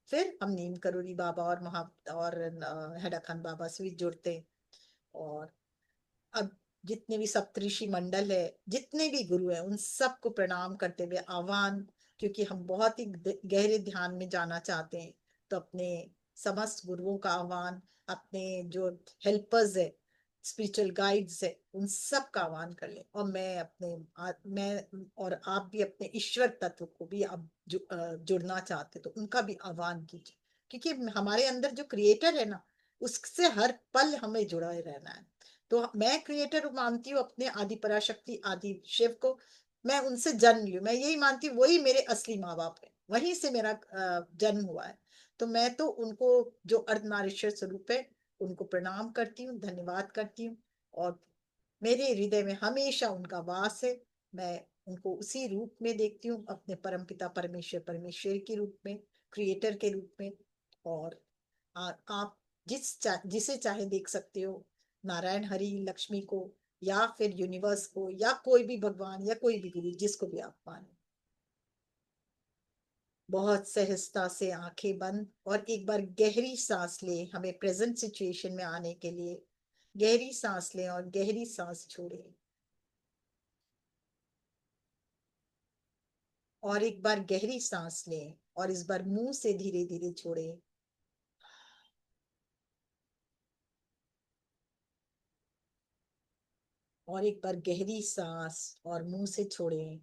फिर हम नीम करोली बाबा और हैडा खान बाबा से भी जुड़ते हैं। और अब जितने भी सप्तऋषि मंडल है, जितने भी गुरु हैं, उन सबको प्रणाम करते हुए आह्वान, क्योंकि हम बहुत ही गहरे ध्यान में जाना चाहते हैं, तो अपने समस्त गुरुओं का आह्वान, अपने जो हेल्पर्स है, स्पिरिचुअल गाइड्स है, उन सब का आह्वान कर ले। और मैं और आप भी अपने ईश्वर तत्व को भी अब जुड़ना चाहते, तो उनका भी आह्वान कीजिए, क्योंकि हमारे अंदर जो क्रिएटर है ना, उससे हर पल हमें जुड़ा रहना है। तो मैं क्रिएटर मानती हूँ अपने आदि पराशक्ति, आदि शिव को। मैं उनसे जन्म ली हूँ, मैं यही मानती हूँ, वही मेरे असली माँ बाप है, वहीं से मेरा जन्म हुआ है। तो मैं तो उनको, जो अर्धनारीश्वर स्वरूप है, उनको प्रणाम करती हूँ, धन्यवाद करती हूँ। और मेरे हृदय में हमेशा उनका वास है। मैं उनको उसी रूप में देखती हूँ, अपने परमपिता परमेश्वर परमेश्वर के रूप में, क्रिएटर के रूप में। और आप जिसे चाहे देख सकते हो, नारायण हरि लक्ष्मी को, या फिर यूनिवर्स को, या कोई भी भगवान, या कोई भी गुरु, जिसको भी आप माने। बहुत सहजता से आंखें बंद और एक बार गहरी सांस ले, हमें प्रेजेंट सिचुएशन में आने के लिए गहरी सांस लें और गहरी सांस छोड़ें। और एक बार गहरी सांस लें और इस बार मुंह से धीरे धीरे छोड़ें। और एक बार गहरी सांस और मुंह से छोड़ें।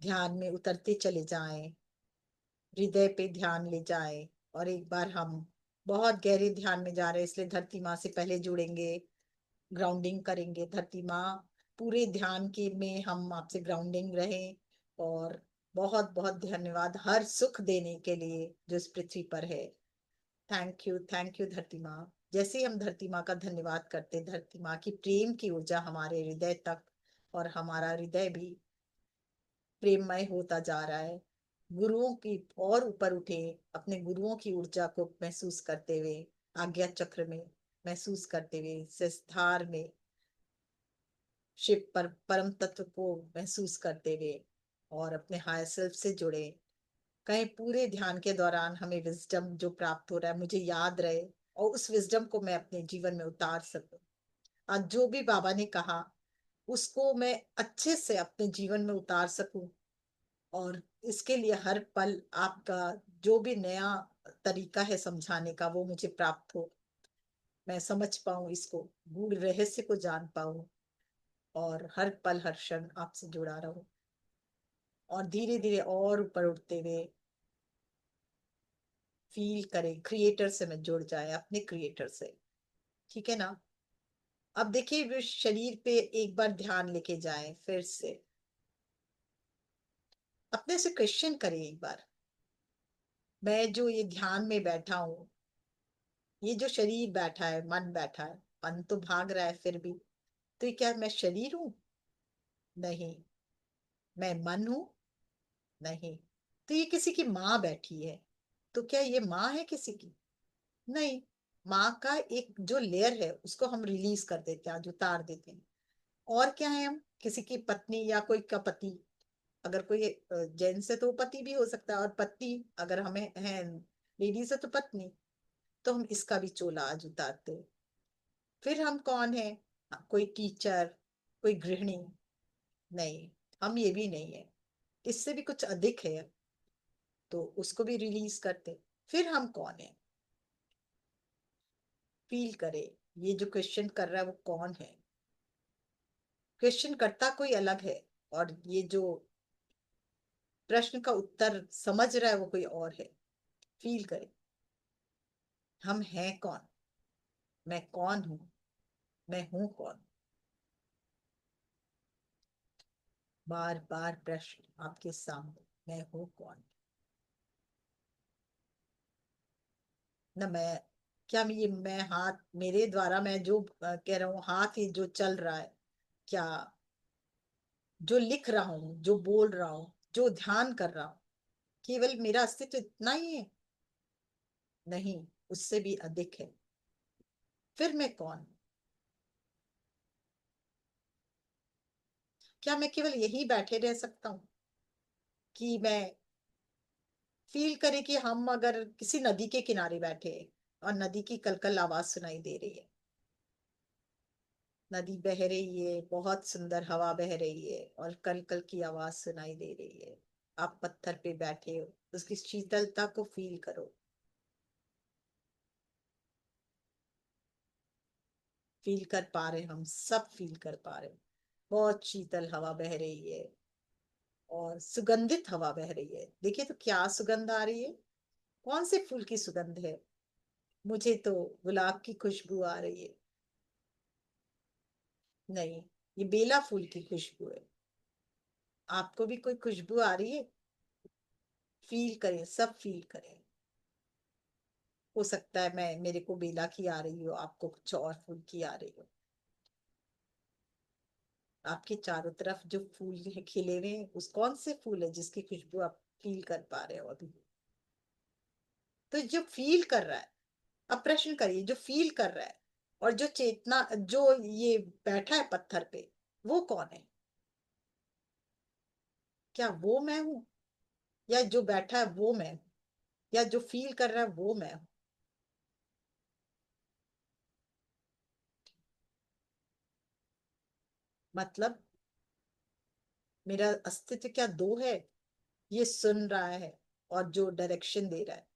ध्यान में उतरते चले जाएं, हृदय पे ध्यान ले जाएं। और एक बार हम बहुत गहरे ध्यान में जा रहे हैं, इसलिए धरती माँ से पहले जुड़ेंगे, ग्राउंडिंग करेंगे। धरती माँ, पूरे ध्यान के में हम आपसे ग्राउंडिंग रहें। और बहुत बहुत धन्यवाद हर सुख देने के लिए जो इस पृथ्वी पर है। थैंक यू धरती माँ। जैसे ही हम धरती माँ का धन्यवाद करते, धरती माँ की प्रेम की ऊर्जा हमारे हृदय तक, और हमारा हृदय भी प्रेममय होता जा रहा है। गुरुओं की और ऊपर उठे, अपने गुरुओं की ऊर्जा को महसूस करते हुए, आज्ञा चक्र में महसूस करते हुए, सहस्त्रार में शिव पर परम तत्व को महसूस करते हुए, और अपने हायर सेल्फ से जुड़े। कहीं पूरे ध्यान के दौरान हमें विजडम जो प्राप्त हो रहा है मुझे याद रहे, और उस विजडम को मैं अपने जीवन में उतार सकूं। आज जो भी बाबा ने कहा उसको मैं अच्छे से अपने जीवन में उतार सकूं। और इसके लिए हर पल आपका जो भी नया तरीका है समझाने का, वो मुझे प्राप्त हो, मैं समझ पाऊं, इसको गूढ़ रहस्य को जान पाऊं, और हर पल हर क्षण आपसे जुड़ा रहूं। और धीरे धीरे और ऊपर उठते हुए फील करें, क्रिएटर से मैं जुड़ जाए, अपने क्रिएटर से। ठीक है ना? अब देखिए, वो शरीर पे एक बार ध्यान लेके जाए, फिर से अपने से क्वेश्चन करें एक बार, मैं जो ये ध्यान में बैठा हूँ, ये जो शरीर बैठा है, मन बैठा है, मन तो भाग रहा है फिर भी, तो ये क्या मैं शरीर हूं? नहीं। मैं मन हूं? नहीं। तो ये किसी की माँ बैठी है, तो क्या ये माँ है किसी की? नहीं। माँ का एक जो लेयर है उसको हम रिलीज कर देते हैं, आज उतार देते हैं। और क्या है हम? किसी की पत्नी या कोई का पति, अगर कोई जेंट्स है तो वो पति भी हो सकता है, और पत्नी अगर हमें है, लेडीज है तो पत्नी। तो हम इसका भी चोला आज उतारते हैं। फिर हम कौन है? कोई टीचर, कोई गृहिणी? नहीं, हम ये भी नहीं है, इससे भी कुछ अधिक है, तो उसको भी रिलीज करते। फिर हम कौन है? फील करे, ये जो क्वेश्चन कर रहा है वो कौन है? क्वेश्चन करता कोई अलग है, और ये जो प्रश्न का उत्तर समझ रहा है वो कोई और है। फील करे, हम हैं कौन? मैं कौन हूं? मैं हूं कौन? बार बार प्रश्न आपके सामने, मैं हूं कौन? ना मैं, क्या ये मैं हाथ मेरे द्वारा मैं जो कह रहा हूँ, हाथ ही जो चल रहा है, क्या जो लिख रहा हूँ, जो बोल रहा हूँ, जो ध्यान कर रहा हूँ, केवल मेरा अस्तित्व इतना ही है? नहीं, उससे भी अधिक है। फिर मैं कौन हूं? क्या मैं केवल यही बैठे रह सकता हूँ? कि मैं फील करे कि हम अगर किसी नदी के किनारे बैठे हैं, और नदी की कलकल आवाज सुनाई दे रही है, नदी बह रही है, बहुत सुंदर हवा बह रही है, और कल कल की आवाज सुनाई दे रही है। आप पत्थर पे बैठे हो, उसकी शीतलता को फील करो। फील कर पा रहे, हम सब फील कर पा रहे। बहुत शीतल हवा बह रही है, और सुगंधित हवा बह रही है। देखिए तो क्या सुगंध आ रही है। कौन से फूल की सुगंध है? मुझे तो गुलाब की खुशबू आ रही है। नहीं, ये बेला फूल की खुशबू है। आपको भी कोई खुशबू आ रही है? फील करें, सब फील करें। हो सकता है मैं मेरे को बेला की आ रही हो, आपको कुछ और फूल की आ रही हो। आपके चारों तरफ जो फूल खिले हुए हैं, उस कौन से फूल है जिसकी खुशबू आप फील कर पा रहे हो अभी? तो जो फील कर रहा है, अब प्रश्न करिए, जो फील कर रहा है और जो चेतना, जो ये बैठा है पत्थर पे, वो कौन है? क्या वो मैं हूं, या जो बैठा है वो मैं हूं, या जो फील कर रहा है वो मैं हूं? मतलब मेरा अस्तित्व क्या दो है? ये सुन रहा है और जो डायरेक्शन दे रहा है,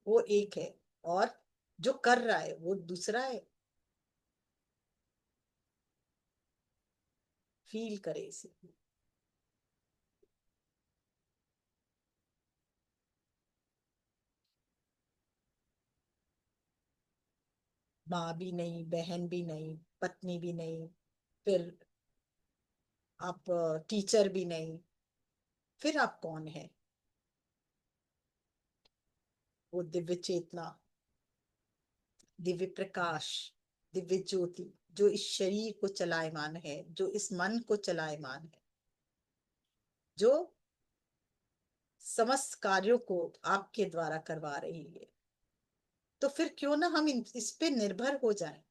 वो एक है, और जो कर रहा है वो दूसरा है। फील करे इसे। माँ भी नहीं, बहन भी नहीं, पत्नी भी नहीं, फिर आप टीचर भी नहीं, फिर आप कौन है? वो दिव्य चेतना, दिव्य प्रकाश, दिव्य ज्योति, जो इस शरीर को चलायमान है, जो इस मन को चलायमान है, जो समस्त कार्यों को आपके द्वारा करवा रही है। तो फिर क्यों ना हम इस पे निर्भर हो जाएं?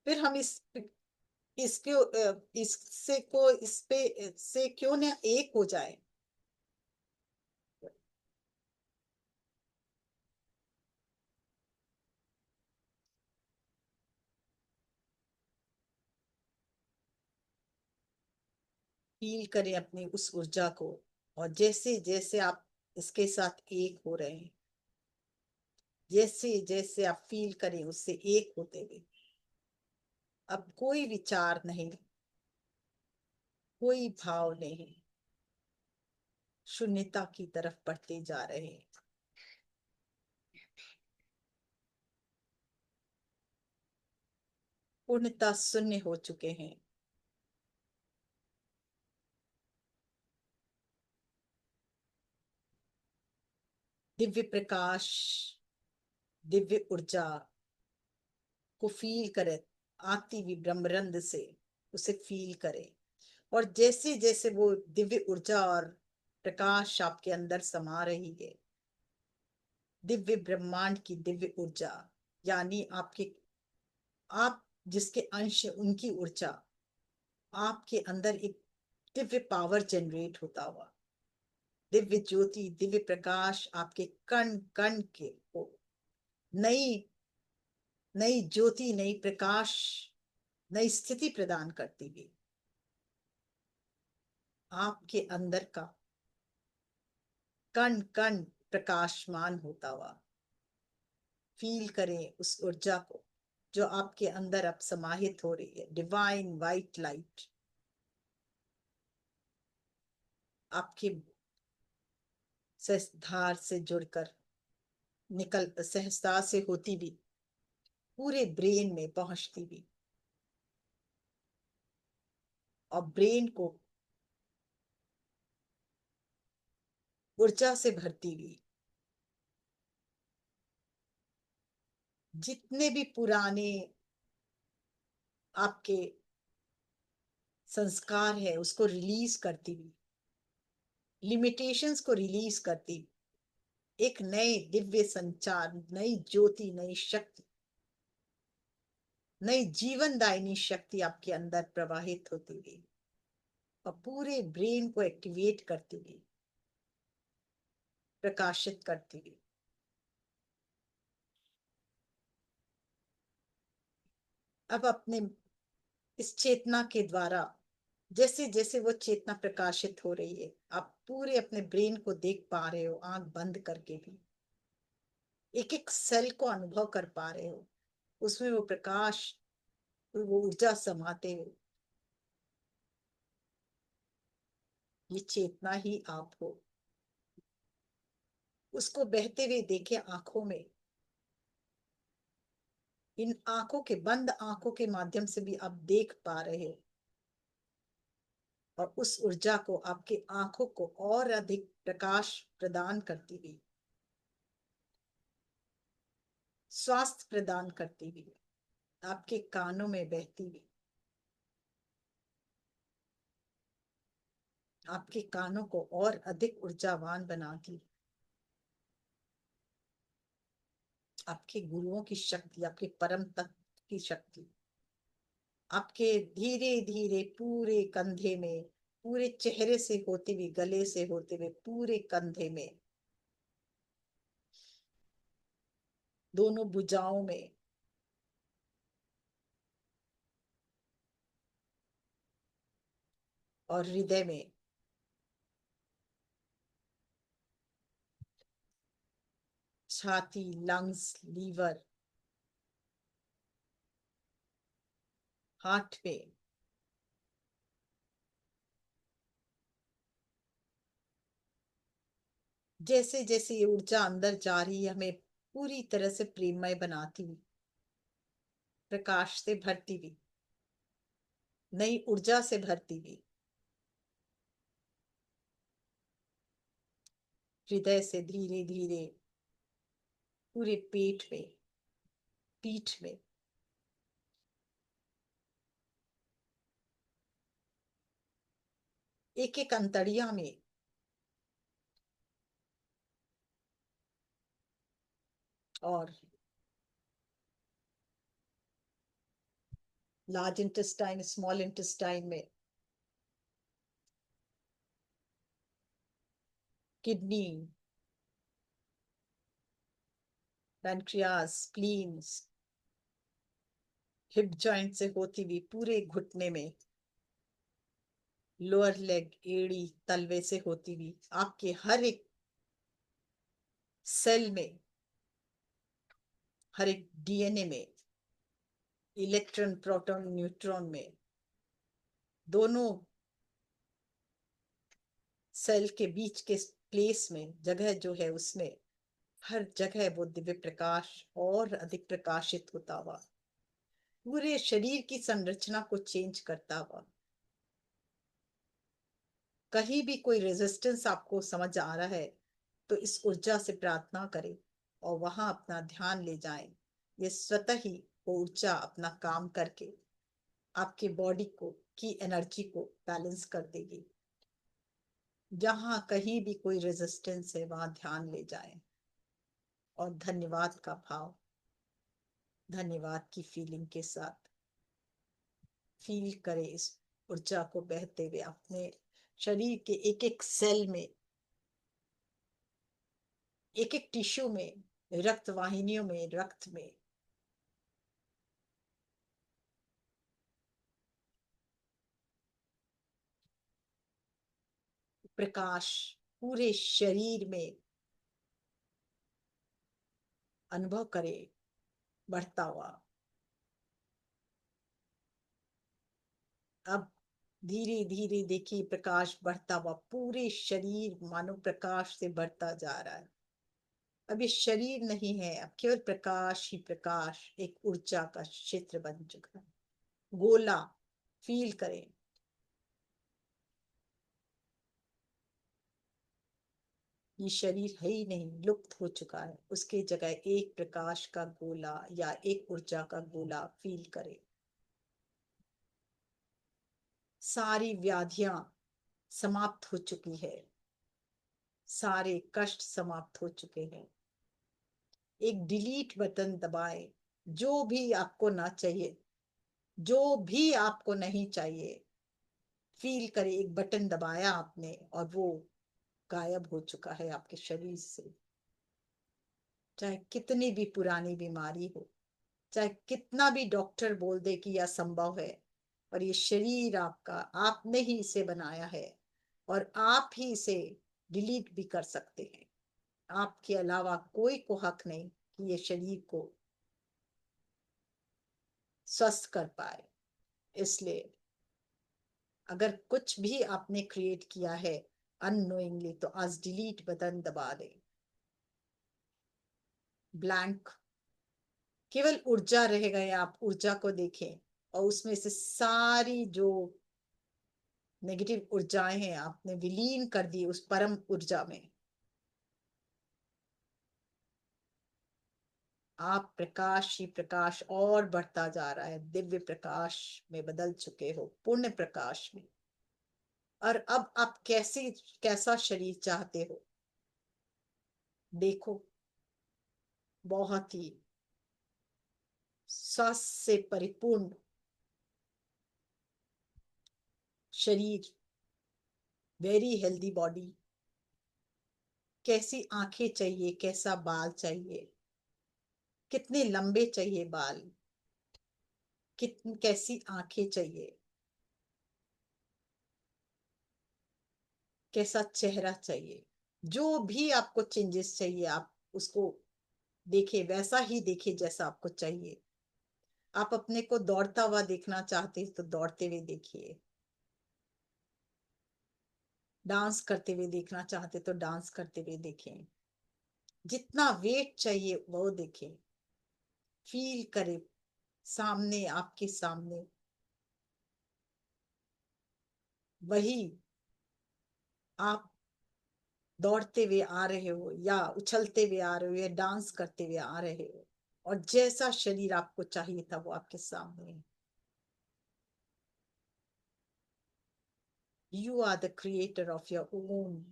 फिर हम इसके इससे को इस पे से क्यों ना एक हो जाए? फील करें अपनी उस ऊर्जा को, और जैसे जैसे आप इसके साथ एक हो रहे हैं, जैसे जैसे आप फील करें उससे एक होते हुए, अब कोई विचार नहीं, कोई भाव नहीं, शून्यता की तरफ बढ़ते जा रहे हैं। पूर्णता शून्य हो चुके हैं। दिव्य प्रकाश, दिव्य ऊर्जा को फील करें, आती हुई ब्रह्मरंध्र से उसे फील करें। और जैसे जैसे वो दिव्य ऊर्जा और प्रकाश आपके अंदर समा रही है, दिव्य ब्रह्मांड की दिव्य ऊर्जा, यानी आपके, आप जिसके अंश है, उनकी ऊर्जा आपके अंदर एक दिव्य पावर जनरेट होता हुआ, दिव्य ज्योति, दिव्य प्रकाश आपके कण कण के को नई नई ज्योति, नई प्रकाश, नई स्थिति प्रदान करती हुई आपके अंदर का कण कण प्रकाशमान होता हुआ। फील करें उस ऊर्जा को जो आपके अंदर अब समाहित हो रही है, डिवाइन वाइट लाइट आपके सहस्त्रार से जुड़कर निकल, सहस्त्रार से होती भी पूरे ब्रेन में पहुंचती भी, और ब्रेन को ऊर्जा से भरती हुई। जितने भी पुराने आपके संस्कार है उसको रिलीज करती हुई, लिमिटेशंस को रिलीज करती, एक नए दिव्य संचार, नई ज्योति, नई शक्ति, नई जीवनदायिनी शक्ति आपके अंदर प्रवाहित होती हुई और पूरे ब्रेन को एक्टिवेट करती हुई, प्रकाशित करती हुई। अब अपने इस चेतना के द्वारा, जैसे जैसे वो चेतना प्रकाशित हो रही है, आप पूरे अपने ब्रेन को देख पा रहे हो, आंख बंद करके भी एक एक सेल को अनुभव कर पा रहे हो, उसमें वो प्रकाश, वो ऊर्जा समाते हुए। ये चेतना ही आप हो। उसको बहते हुए देखे आंखों में, इन आंखों के, बंद आंखों के माध्यम से भी आप देख पा रहे हो, और उस ऊर्जा को आपकी आंखों को और अधिक प्रकाश प्रदान करती हुई, स्वास्थ्य प्रदान करती हुई, आपके कानों में बहती हुई, आपके कानों को और अधिक ऊर्जावान बनाती, आपके गुरुओं की शक्ति, आपके परम तत्व की शक्ति आपके धीरे धीरे पूरे कंधे में, पूरे चेहरे से होते हुए, गले से होते हुए पूरे कंधे में, दोनों भुजाओं में, और हृदय में, छाती, लंग्स, लीवर, हार्ट में, जैसे जैसे ये ऊर्जा अंदर जा रही है, हमें पूरी तरह से प्रेममय बनाती हुई, प्रकाश से भरती हुई, नई ऊर्जा से भरती हुई, हृदय से धीरे धीरे पूरे पेट में, पीठ में, एक एक अंतड़िया में, और लार्ज इंटेस्टाइन, स्मॉल इंटेस्टाइन में, kidney, pancreas, spleen, hip joint से होती हुई पूरे घुटने में, लोअर लेग, एड़ी, तलवे से होती हुई आपके हर एक सेल में, हर एक डीएनए में, इलेक्ट्रॉन, प्रोटॉन, न्यूट्रॉन में, दोनों सेल के बीच के प्लेस में, जगह जो है उसमें, हर जगह वो दिव्य प्रकाश और अधिक प्रकाशित होता हुआ, पूरे शरीर की संरचना को चेंज करता हुआ। कहीं भी कोई रेजिस्टेंस आपको समझ आ रहा है तो इस ऊर्जा से प्रार्थना करें और वहां अपना ध्यान ले जाएं। ये स्वतः ही वो ऊर्जा अपना काम करके आपके बॉडी को, की एनर्जी को बैलेंस कर देगी। जहां कहीं भी कोई रेजिस्टेंस है वहां ध्यान ले जाएं, और धन्यवाद का भाव, धन्यवाद की फीलिंग के साथ फील करें इस ऊर्जा को बहते हुए अपने शरीर के एक एक सेल में, एक एक टिश्यू में, रक्त वाहिनियों में, रक्त में। प्रकाश पूरे शरीर में अनुभव करे बढ़ता हुआ। अब धीरे धीरे देखिए प्रकाश बढ़ता हुआ, पूरे शरीर मानो प्रकाश से बढ़ता जा रहा है। अब ये शरीर नहीं है, अब केवल प्रकाश ही प्रकाश, एक ऊर्जा का क्षेत्र बन चुका है, गोला। फील करें, ये शरीर है ही नहीं, लुप्त हो चुका है, उसके जगह एक प्रकाश का गोला या एक ऊर्जा का गोला फील करें। सारी व्याधियां समाप्त हो चुकी है, सारे कष्ट समाप्त हो चुके हैं। एक डिलीट बटन दबाएं, जो भी आपको ना चाहिए, जो भी आपको नहीं चाहिए, फील करें एक बटन दबाया आपने और वो गायब हो चुका है आपके शरीर से। चाहे कितनी भी पुरानी बीमारी हो, चाहे कितना भी डॉक्टर बोल दे कि यह असंभव है, पर ये शरीर आपका, आपने ही इसे बनाया है और आप ही इसे डिलीट भी कर सकते हैं। आपके अलावा कोई को हक नहीं कि ये शरीर को स्वस्थ कर पाए। इसलिए अगर कुछ भी आपने क्रिएट किया है अननोइंगली, तो आज डिलीट बटन दबा दें, ब्लैंक केवल ऊर्जा रह गए, आप ऊर्जा को देखें और उसमें से सारी जो नेगेटिव ऊर्जाएं हैं आपने विलीन कर दी उस परम ऊर्जा में। आप प्रकाश ही प्रकाश और बढ़ता जा रहा है, दिव्य प्रकाश में बदल चुके हो, पूर्ण प्रकाश में। और अब आप कैसा शरीर चाहते हो, देखो। बहुत ही स्वास्थ्य से परिपूर्ण शरीर, वेरी हेल्दी बॉडी। कैसी आंखें चाहिए, कैसा बाल चाहिए, कितने लंबे चाहिए बाल, कैसी आंखें चाहिए, कैसा चेहरा चाहिए, जो भी आपको चेंजेस चाहिए आप उसको देखिए, वैसा ही देखिए जैसा आपको चाहिए। आप अपने को दौड़ता हुआ देखना चाहते हैं तो दौड़ते हुए देखिए, डांस करते हुए देखना चाहते तो डांस करते हुए देखें, जितना वेट चाहिए वो देखें, फील करें सामने, आपके सामने वही आप दौड़ते हुए आ रहे हो या उछलते हुए आ रहे हो या डांस करते हुए आ रहे हो, और जैसा शरीर आपको चाहिए था वो आपके सामने है। You are the creator of your own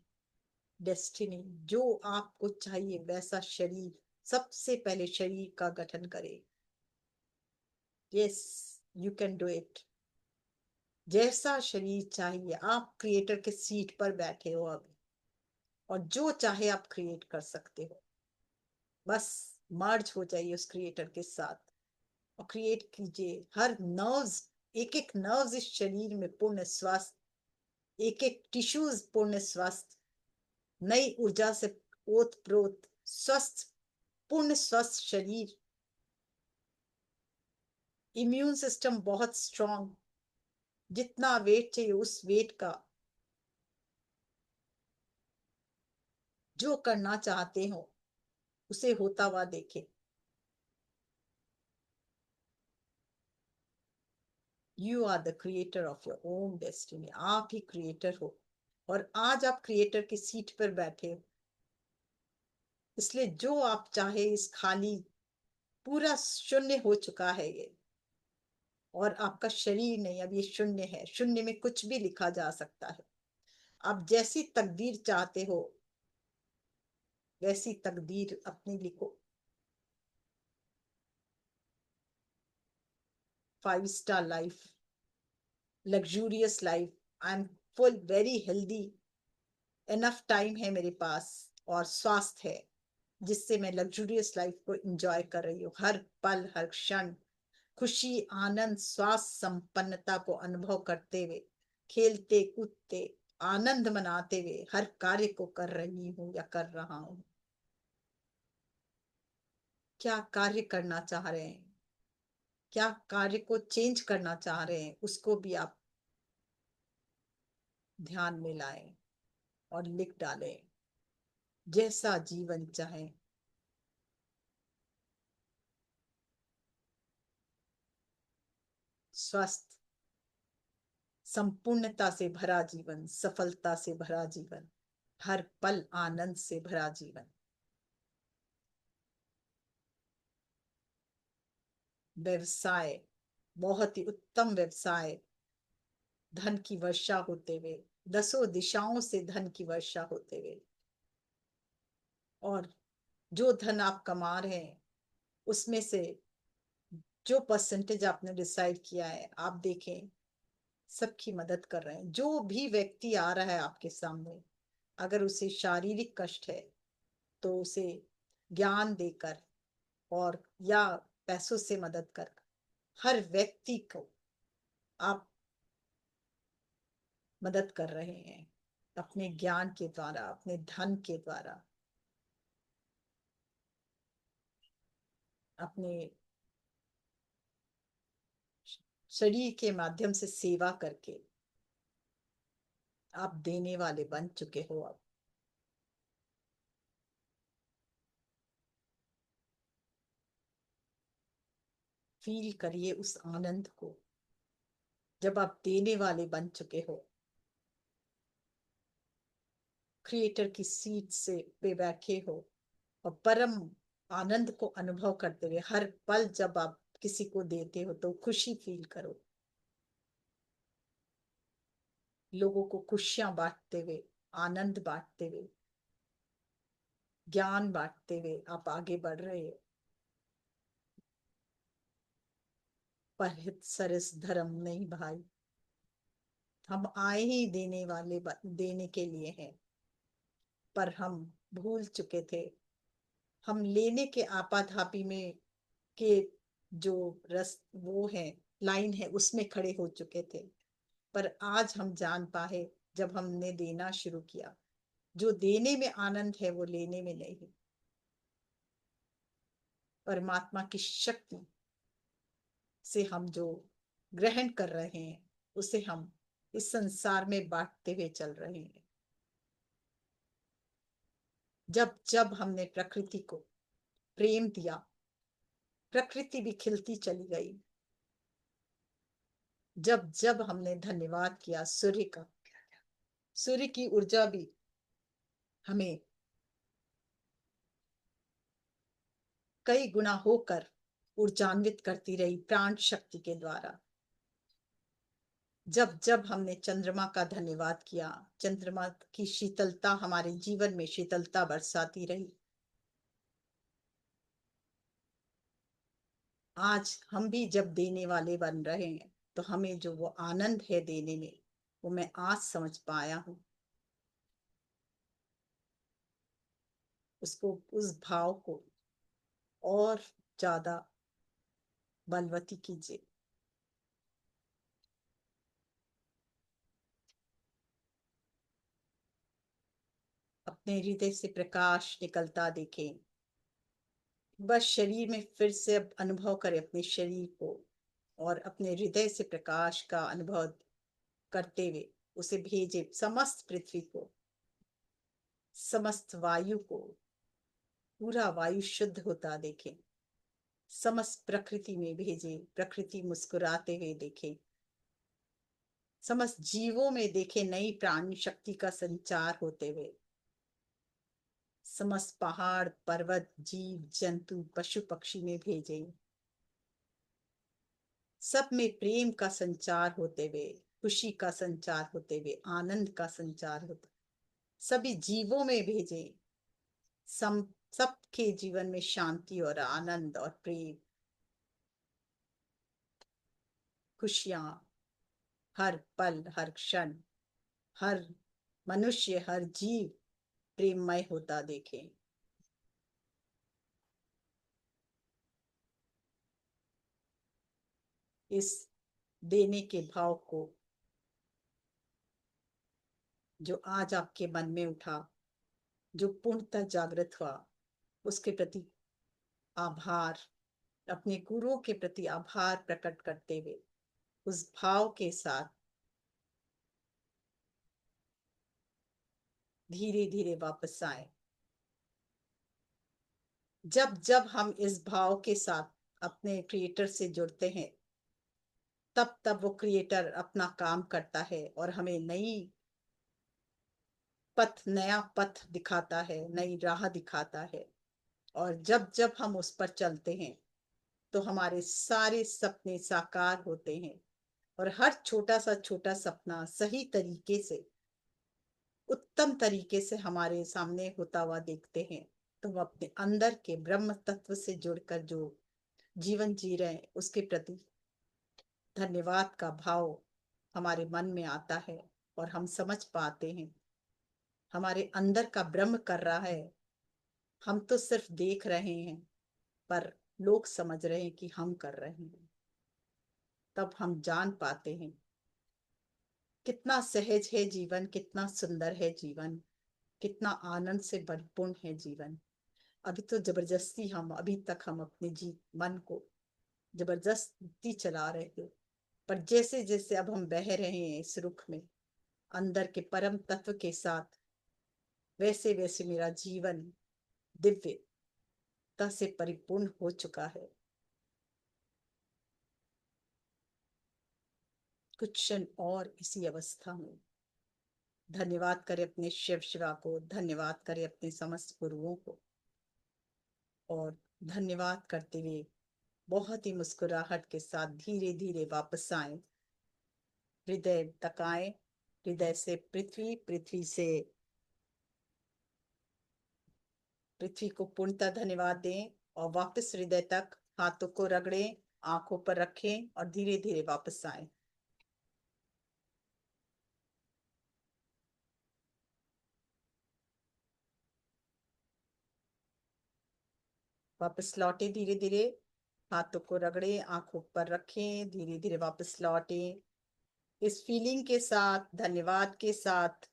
destiny. जो आपको चाहिए वैसा शरीर, सबसे पहले शरीर का गठन करे। Yes, you can do it. जैसा शरीर चाहिए, आप क्रिएटर के सीट पर बैठे हो अभी, और जो चाहे आप क्रिएट कर सकते हो। बस मर्ज हो जाइए उस क्रिएटर के साथ और क्रिएट कीजिए। हर नर्व्स, एक एक नर्व्स इस शरीर में पूर्ण स्वस्थ, एक एक टिश्यूज पूर्ण स्वस्थ, नई ऊर्जा से ओत प्रोत स्वस्थ, पूर्ण स्वस्थ शरीर। इम्यून सिस्टम बहुत स्ट्रांग, जितना वेट चाहिए उस वेट का, जो करना चाहते हो उसे होता हुआ देखे। You are the creator of your own destiny. आप ही क्रिएटर हो, और आज आप क्रिएटर की सीट पर बैठे हो। इसलिए जो आप चाहे, इस खाली, पूरा शून्य हो चुका है ये, और आपका शरीर नहीं, अब ये शून्य है। शून्य में कुछ भी लिखा जा सकता है। आप जैसी तकदीर चाहते हो वैसी तकदीर अपनी लिखो। 5 star life, luxurious life, I am full, very healthy, enough time है मेरे पास और स्वास्थ्य है, जिससे मैं लग्जूरियस लाइफ को एंजॉय कर रही हूँ। हर पल, हर क्षण खुशी, आनंद, स्वास्थ्य, संपन्नता को अनुभव करते हुए, खेलते कूदते, आनंद मनाते हुए हर कार्य को कर रही हूँ या कर रहा हूँ। क्या कार्य करना चाह रहे हैं, क्या कार्य को चेंज करना चाह रहे हैं, उसको भी आप ध्यान में लाएं और लिख डालें। जैसा जीवन चाहे, स्वस्थ, संपूर्णता से भरा जीवन, सफलता से भरा जीवन, हर पल आनंद से भरा जीवन। व्यवसाय, बहुत ही उत्तम व्यवसाय, धन की वर्षा होते हुए, दसों दिशाओं से धन की वर्षा होते हुए, और जो धन आप कमा रहे हैं उसमें से जो परसेंटेज आपने डिसाइड किया है, आप देखें सबकी मदद कर रहे हैं। जो भी व्यक्ति आ रहा है आपके सामने, अगर उसे शारीरिक कष्ट है तो उसे ज्ञान देकर और या पैसों से मदद कर, हर व्यक्ति को आप मदद कर रहे हैं, अपने ज्ञान के द्वारा, अपने धन के द्वारा, अपने शरीर के माध्यम से सेवा करके आप देने वाले बन चुके हो अब। फील करिए उस आनंद को जब आप देने वाले बन चुके हो, क्रिएटर की सीट से पे बैठे हो और परम आनंद को अनुभव करते हुए हर पल जब आप किसी को देते हो तो खुशी फील करो। लोगों को खुशियां बांटते हुए, आनंद बांटते हुए, ज्ञान बांटते हुए आप आगे बढ़ रहे हो। परहित सरस धर्म नहीं भाई, हम आए ही देने के लिए हैं, पर हम भूल चुके थे। हम लेने के आपाधापी में के जो रस वो है, लाइन है, उसमें खड़े हो चुके थे। पर आज हम जान पाए जब हमने देना शुरू किया, जो देने में आनंद है वो लेने में नहीं। परमात्मा की शक्ति से हम जो ग्रहण कर रहे हैं उसे हम इस संसार में बांटते हुए चल रहे हैं। जब जब हमने प्रकृति को प्रेम दिया, प्रकृति भी खिलती चली गई। जब जब हमने धन्यवाद किया सूर्य का, सूर्य की ऊर्जा भी हमें कई गुना होकर ऊर्जान्वित करती रही प्राण शक्ति के द्वारा। जब जब हमने चंद्रमा का धन्यवाद किया, चंद्रमा की शीतलता हमारे जीवन में शीतलता बरसाती रही। आज हम भी जब देने वाले बन रहे हैं तो हमें जो वो आनंद है देने में, वो मैं आज समझ पाया हूं। उसको, उस भाव को और ज्यादा बलवती कीजिए। अपने हृदय से प्रकाश निकलता देखें। बस शरीर में फिर से अब अनुभव करें अपने शरीर को, और अपने हृदय से प्रकाश का अनुभव करते हुए उसे भेजे समस्त पृथ्वी को, समस्त वायु को। पूरा वायु शुद्ध होता देखें, समस्त प्रकृति में भेजे, प्रकृति मुस्कुराते हुए देखें, समस्त जीवों में देखे नई प्राण शक्ति का संचार होते हुए। समस्त पहाड़ पर्वत जीव जंतु पशु पक्षी में भेजे, सब में प्रेम का संचार होते हुए, खुशी का संचार होते हुए, आनंद का संचार होते, सभी जीवों में भेजे। सबके जीवन में शांति और आनंद और प्रेम, खुशियां हर पल हर क्षण, हर मनुष्य हर जीव प्रेममय होता देखें। इस देने के भाव को जो आज आपके मन में उठा, जो पूर्णतः जागृत हुआ, उसके प्रति आभार, अपने गुरुओं के प्रति आभार प्रकट करते हुए उस भाव के साथ धीरे धीरे वापस आए। जब जब हम इस भाव के साथ अपने क्रिएटर से जुड़ते हैं, तब तब वो क्रिएटर अपना काम करता है और हमें नया पथ दिखाता है, नई राह दिखाता है। और जब जब हम उस पर चलते हैं तो हमारे सारे सपने साकार होते हैं, और हर छोटा सा सपना सही तरीके से, उत्तम तरीके से हमारे सामने होता हुआ देखते हैं। तो हम अपने अंदर के ब्रह्म तत्व से जुड़कर जो जीवन जी रहे हैं उसके प्रति धन्यवाद का भाव हमारे मन में आता है, और हम समझ पाते हैं हमारे अंदर का ब्रह्म कर रहा है। हम तो सिर्फ देख रहे हैं, पर लोग समझ रहे हैं कि हम कर रहे हैं। तब हम जान पाते हैं कितना सहज है जीवन, कितना सुंदर है जीवन, कितना आनंद से परिपूर्ण है जीवन। अभी तो जबरदस्ती अभी तक हम अपने मन को जबरदस्ती चला रहे थे, पर जैसे जैसे अब हम बह रहे हैं इस रुख में अंदर के परम तत्व के साथ, वैसे वैसे मेरा जीवन दिव्यता से परिपूर्ण हो चुका है। कुछ क्षण और इसी अवस्था में धन्यवाद करें अपने शिव शिवा को, धन्यवाद करें अपने समस्त गुरुओं को, और धन्यवाद करते हुए बहुत ही मुस्कुराहट के साथ धीरे धीरे वापस आए, हृदय तक आए, हृदय से पृथ्वी, पृथ्वी से पृथ्वी को पूर्णतः धन्यवाद दें, और वापस हृदय तक हाथों को रगड़ें, आंखों पर रखें और धीरे धीरे वापस आए। वापस लौटे, धीरे धीरे हाथों को रगड़े, आंखों पर रखें, धीरे धीरे वापस लौटे। इस फीलिंग के साथ, धन्यवाद के साथ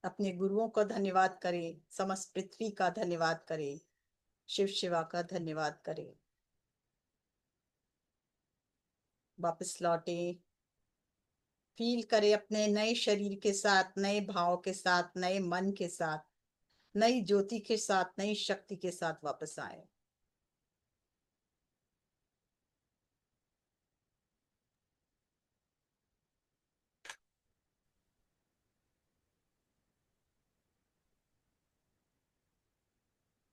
अपने गुरुओं का धन्यवाद करें, समस्त पृथ्वी का धन्यवाद करें, शिव शिवा का धन्यवाद करें। वापस लौटे, फील करें अपने नए शरीर के साथ, नए भाव के साथ, नए मन के साथ, नई ज्योति के साथ, नई शक्ति के साथ वापस आए।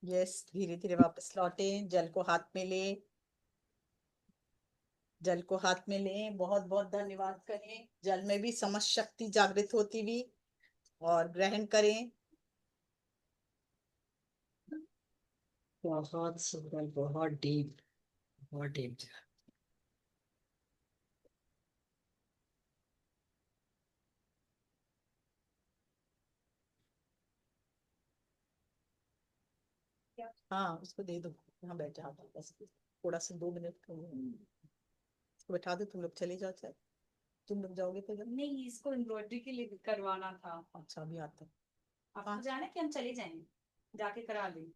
यस, धीरे धीरे वापस लौटे, जल को हाथ में ले, जल को हाथ में लें, बहुत बहुत धन्यवाद करें। जल में भी समस्त शक्ति जागृत होती हुई, और ग्रहण करें। बहुत सुंदर, बहुत डीप, बहुत डीप। हाँ, उसको दे दो, यहाँ बैठ जाओ, बस थोड़ा सा 2 मिनट उसको बैठा दो, तुम लोग चले जाओ, चाहे तुम लोग जाओगे तो नहीं, इसको एम्ब्रॉयडरी के लिए करवाना था। अच्छा, अभी आता। आपको जाना है कि हम चले जाएंगे, जाके करा लें।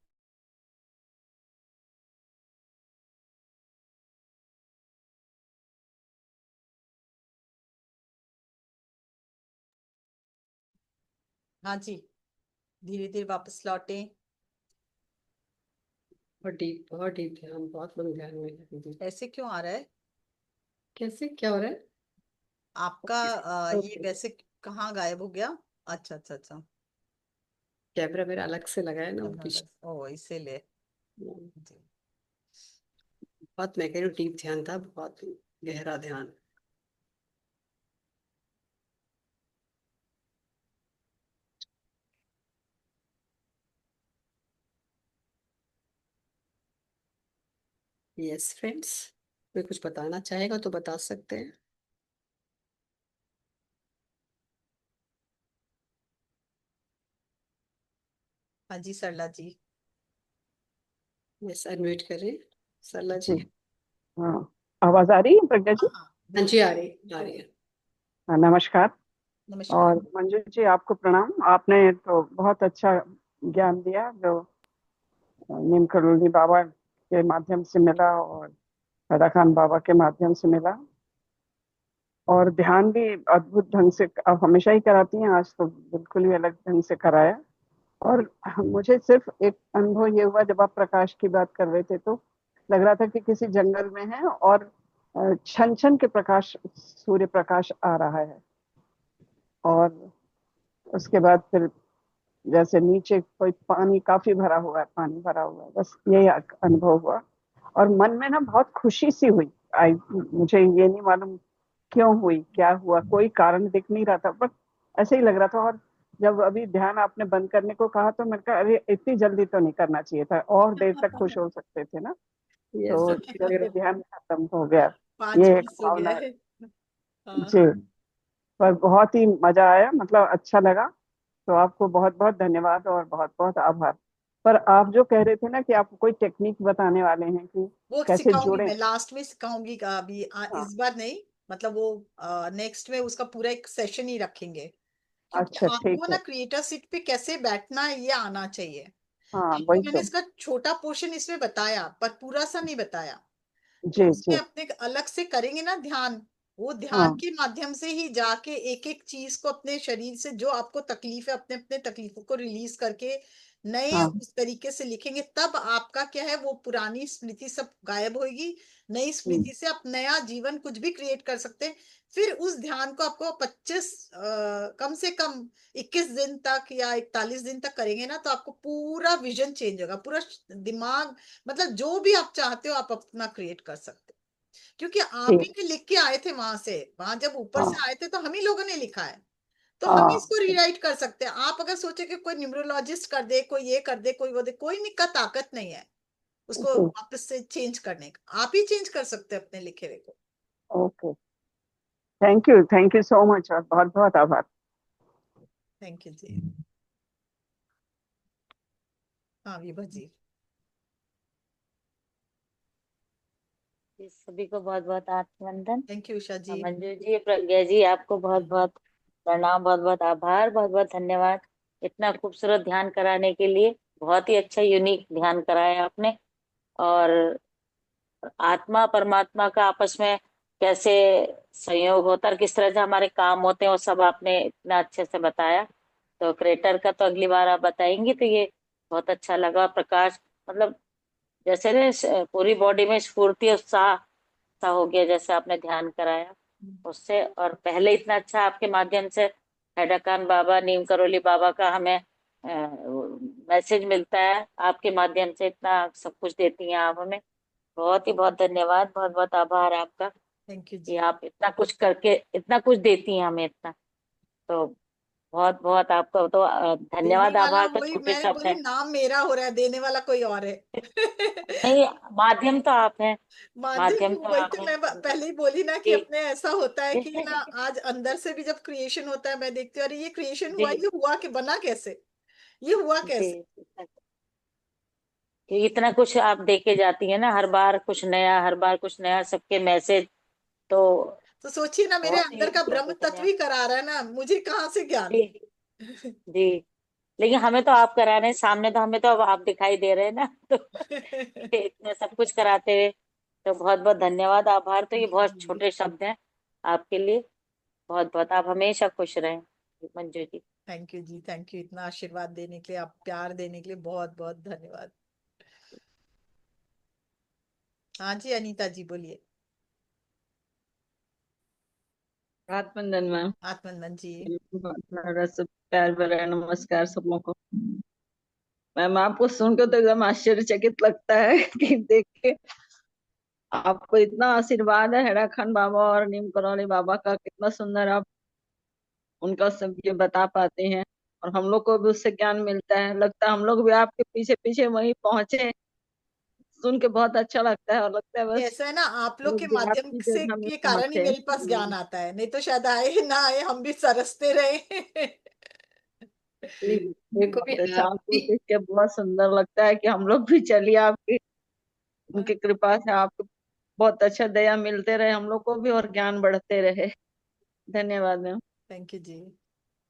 हाँ जी, धीरे धीरे वापस लौटे। बहुत डीप ध्यान, बहुत मन ध्यान में लगी थी। ऐसे क्यों आ रहा है कैसे, क्या हो रहा है? आपका? ये ओके, वैसे कहाँ गायब हो गया? अच्छा अच्छा अच्छा। कैमरा मेरा अलग से लगा है ना, वो पीछे। ओ, इसीलिए। जी। बहुत, मैं कह रही हूँ डीप ध्यान था, बहुत गहरा ध्यान। यस फ्रेंड्स, कोई कुछ बताना चाहेगा तो बता सकते हैं। हाँ जी, सरला जी। यस, अनम्यूट करें सरला जी। जी। हाँ, आवाज आ रही है प्रज्ञा जी? हाँ हाँ, हाँ जी, आ बिल्कुल। रही, आ रही है। हाँ, नमस्कार। नमस्कार। और मंजू जी, आपको प्रणाम। आपने तो बहुत अच्छा ज्ञान दिया जो नीम करोली बाबा के माध्यम से मिला और पैदा खान बाबा के माध्यम से मिला, और ध्यान भी अद्भुत ढंग से आप हमेशा ही कराती हैं, आज तो बिल्कुल ही अलग ढंग से कराया। और मुझे सिर्फ एक अनुभव ये हुआ, जब आप प्रकाश की बात कर रहे थे तो लग रहा था कि किसी जंगल में है और छन छन के प्रकाश, सूर्य प्रकाश आ रहा है, और उसके बाद फिर जैसे नीचे कोई पानी काफी भरा हुआ है, पानी भरा हुआ है, बस यही अनुभव हुआ। और मन में ना बहुत खुशी सी हुई। आई, मुझे ये नहीं मालूम क्यों हुई, क्या हुआ, कोई कारण दिख नहीं रहा था, बट ऐसे ही लग रहा था। और जब अभी ध्यान आपने बंद करने को कहा तो मैंने कहा अरे इतनी जल्दी तो नहीं करना चाहिए था, और देर तक खुश हो सकते थे ना, यस, तो जल्दी ध्यान खत्म हो गया। 5 ये एक मिस हो भावना गया है। है। हाँ। जी, पर बहुत ही मजा आया, मतलब अच्छा लगा। तो आपको बहुत बहुत धन्यवाद और बहुत बहुत आभार। पर आप जो कह रहे थे ना कि आप कोई टेक्निक बताने वाले हैं कि वो कैसे सिखाऊंगी, जुड़े। मैं लास्ट में सिखाऊंगी का अभी, हाँ, इस बार नहीं, मतलब वो नेक्स्ट में उसका पूरा एक सेशन ही रखेंगे, क्योंकि अच्छा ठीक आपको ना है। क्रिएटर सीट पे कैसे बैठना है ये आना चाहिए। हाँ, आपको वही मैंने तो। इसका छोटा पोर्शन इसमें बताया, पर पूरा सा नहीं बताया। तो जी उसमें जी। अपने अलग से करेंगे ना ध्यान, वो ध्यान हाँ के माध्यम से ही जाके एक एक चीज को अपने शरीर से जो आपको तकलीफ है अपने अपने तकलीफों को रिलीज करके नए हाँ उस तरीके से लिखेंगे, तब आपका क्या है, वो पुरानी स्मृति सब गायब होगी। नई हम्म, स्मृति से आप नया जीवन कुछ भी क्रिएट कर सकते हैं। फिर उस ध्यान को आपको 25 कम से कम 21 दिन तक या 41 दिन तक करेंगे ना, तो आपको पूरा विजन चेंज होगा, पूरा दिमाग, मतलब जो भी आप चाहते हो आप अपना क्रिएट कर सकते हो। क्योंकि आप ही ठीक। ने लिख के आए थे वहां से, वहां जब ऊपर से हाँ आए थे तो हम ही लोगों ने लिखा है, तो हम ही हाँ इसको रीराइट कर सकते हैं। आप अगर सोचे कि कोई न्यूमरोलॉजिस्ट कर दे, कोई ये कर दे, कोई वो दे, कोई नहीं का ताकत नहीं है उसको ओके वापस से चेंज करने का। आप ही चेंज कर सकते हैं अपने लिखे हुए को। Okay, thank you so much और बहुत बहुत आभार। थैंक यू जी। हाँ विभा जी। जी, सभी को बहुत बहुत आत्मवंदन। थैंक यू उषा जी। मंजू जी, प्रज्ञा जी, आपको बहुत बहुत प्रणाम, बहुत बहुत आभार, बहुत बहुत धन्यवाद इतना खूबसूरत ध्यान कराने के लिए। बहुत ही अच्छा यूनिक ध्यान कराया आपने। और आत्मा परमात्मा का आपस में कैसे संयोग होता है और किस तरह से हमारे काम होते हैं, वो सब आपने इतना अच्छे से बताया। तो क्रिएटर का तो अगली बार आप बताएंगी तो ये बहुत अच्छा लगा। प्रकाश, मतलब जैसे ने पूरी बॉडी में स्फूर्ति उत्साह सा हो गया जैसे आपने ध्यान कराया उससे। और पहले इतना अच्छा आपके माध्यम से हैदर बाबा, नीम करोली बाबा का हमें मैसेज मिलता है, आपके माध्यम से इतना सब कुछ देती हैं आप हमें। बहुत ही बहुत धन्यवाद, बहुत बहुत आभार आपका थैंक यू कि जी। आप इतना कुछ करके इतना कुछ देती हैं हमें इतना। तो बहुत बहुत आपका तो देने धन्यवाद, वाला आभार तो वही, छोटे मैंने शब्द बोली है। नाम मेरा हो रहा है, देने वाला कोई और है। नहीं, माध्यम तो आप हैं, माध्यम माध्यम तो वही आप तो हैं। मैं पहले ही बोली ना कि जी अपने ऐसा होता है कि ना, जी आज अंदर से भी जब क्रिएशन होता है मैं देखती हूँ, अरे ये क्रिएशन हुआ, जी ये हुआ कि बना कैसे, ये हुआ जी। कैसे। कि इतना कुछ आप दे के जाती है ना, हर बार कुछ नया, हर बार कुछ नया, सबके मैसेज। तो तो सोचिए ना, मेरे बहुत ही अंदर का बहुत ब्रह्म बहुत तत्व धन्यवाद। ही करा रहा है ना, मुझे कहाँ से ज्ञान। जी जी। लेकिन हमें तो आप करा रहे हैं सामने, तो हमें तो अब आप दिखाई दे रहे हैं ना। तो इतने सब कुछ कराते हुए तो बहुत बहुत धन्यवाद, आभार तो ये थैंक यू बहुत जी। छोटे शब्द हैं आपके लिए। बहुत बहुत आप हमेशा खुश रहें Manju ji. Thank you ji, thank you, इतना आशीर्वाद देने के लिए, आप प्यार देने के लिए बहुत बहुत धन्यवाद। हाँ जी अनीता जी बोलिए। आत्मंदन मैम। आत्मनंदन जी। मेरा सब प्यार भरा नमस्कार सब लोगों को। मैम आपको सुनकर तो एकदम आश्चर्यचकित लगता है कि देख के आपको इतना आशीर्वाद है हेड़ा खान बाबा और नीम करौली बाबा का, कितना सुंदर आप उनका सब ये बता पाते हैं। और हम लोग को भी उससे ज्ञान मिलता है, लगता है हम लोग भी आपके पीछे पीछे वहीं पहुंचे। सुन के बहुत अच्छा लगता है और लगता है ये बस ऐसा है ना, आप लोग लोग के भी माध्यम आपकी से जगह में के कारण ही पहुंचे। मेरे पास ज्ञान आता है, नहीं तो शायद आए ना आए, हम भी सरसते रहे। नहीं, मेरे को भी बहुत अच्छा, आपको आपकी देख के बहुत सुंदर लगता है कि हम लोग भी चलिए आपकी उनकी कृपा से आपको बहुत अच्छा दया मिलते रहे हम लोग को भी और ज्ञान बढ़ते रहे। धन्यवाद मैम। थैंक यू जी।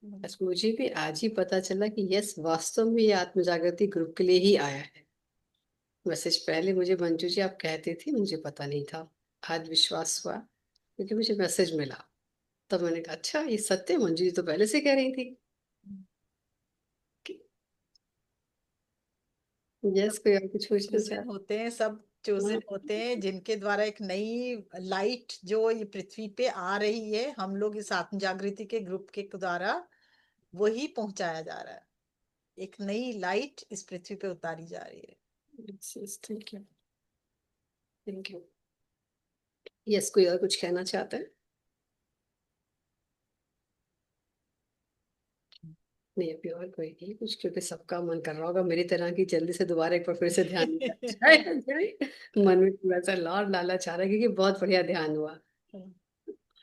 बस मुझे भी आज ही पता चला कि यस, वास्तव में ये आत्म जागृति ग्रुप के लिए ही आया है। मैसेज पहले मुझे मंजू जी आप कहते थे, मुझे पता नहीं था। आज विश्वास हुआ क्योंकि मुझे मैसेज मिला, तब मैंने कहा अच्छा ये सत्य है, मंजू जी तो पहले से कह रही थी। यस, कोई और कुछ पूछना चाह। चोजन होते हैं, सब चोजन होते हैं जिनके द्वारा एक नई लाइट जो ये पृथ्वी पे आ रही है, हम लोग इस आत्म जागृति के ग्रुप के द्वारा वही पहुंचाया जा रहा है। एक नई लाइट इस पृथ्वी पे उतारी जा रही है। Thank you, thank you. Yes, कोई और कुछ कहना चाहता है? नहीं, अभी और कोई नहीं कुछ, क्योंकि सबका मन कर रहा होगा मेरी तरह की जल्दी से दोबारा एक बार फिर से ध्यान में जाए। मन में थोड़ा सा लार लालच आ रहा है क्योंकि बहुत बढ़िया ध्यान हुआ।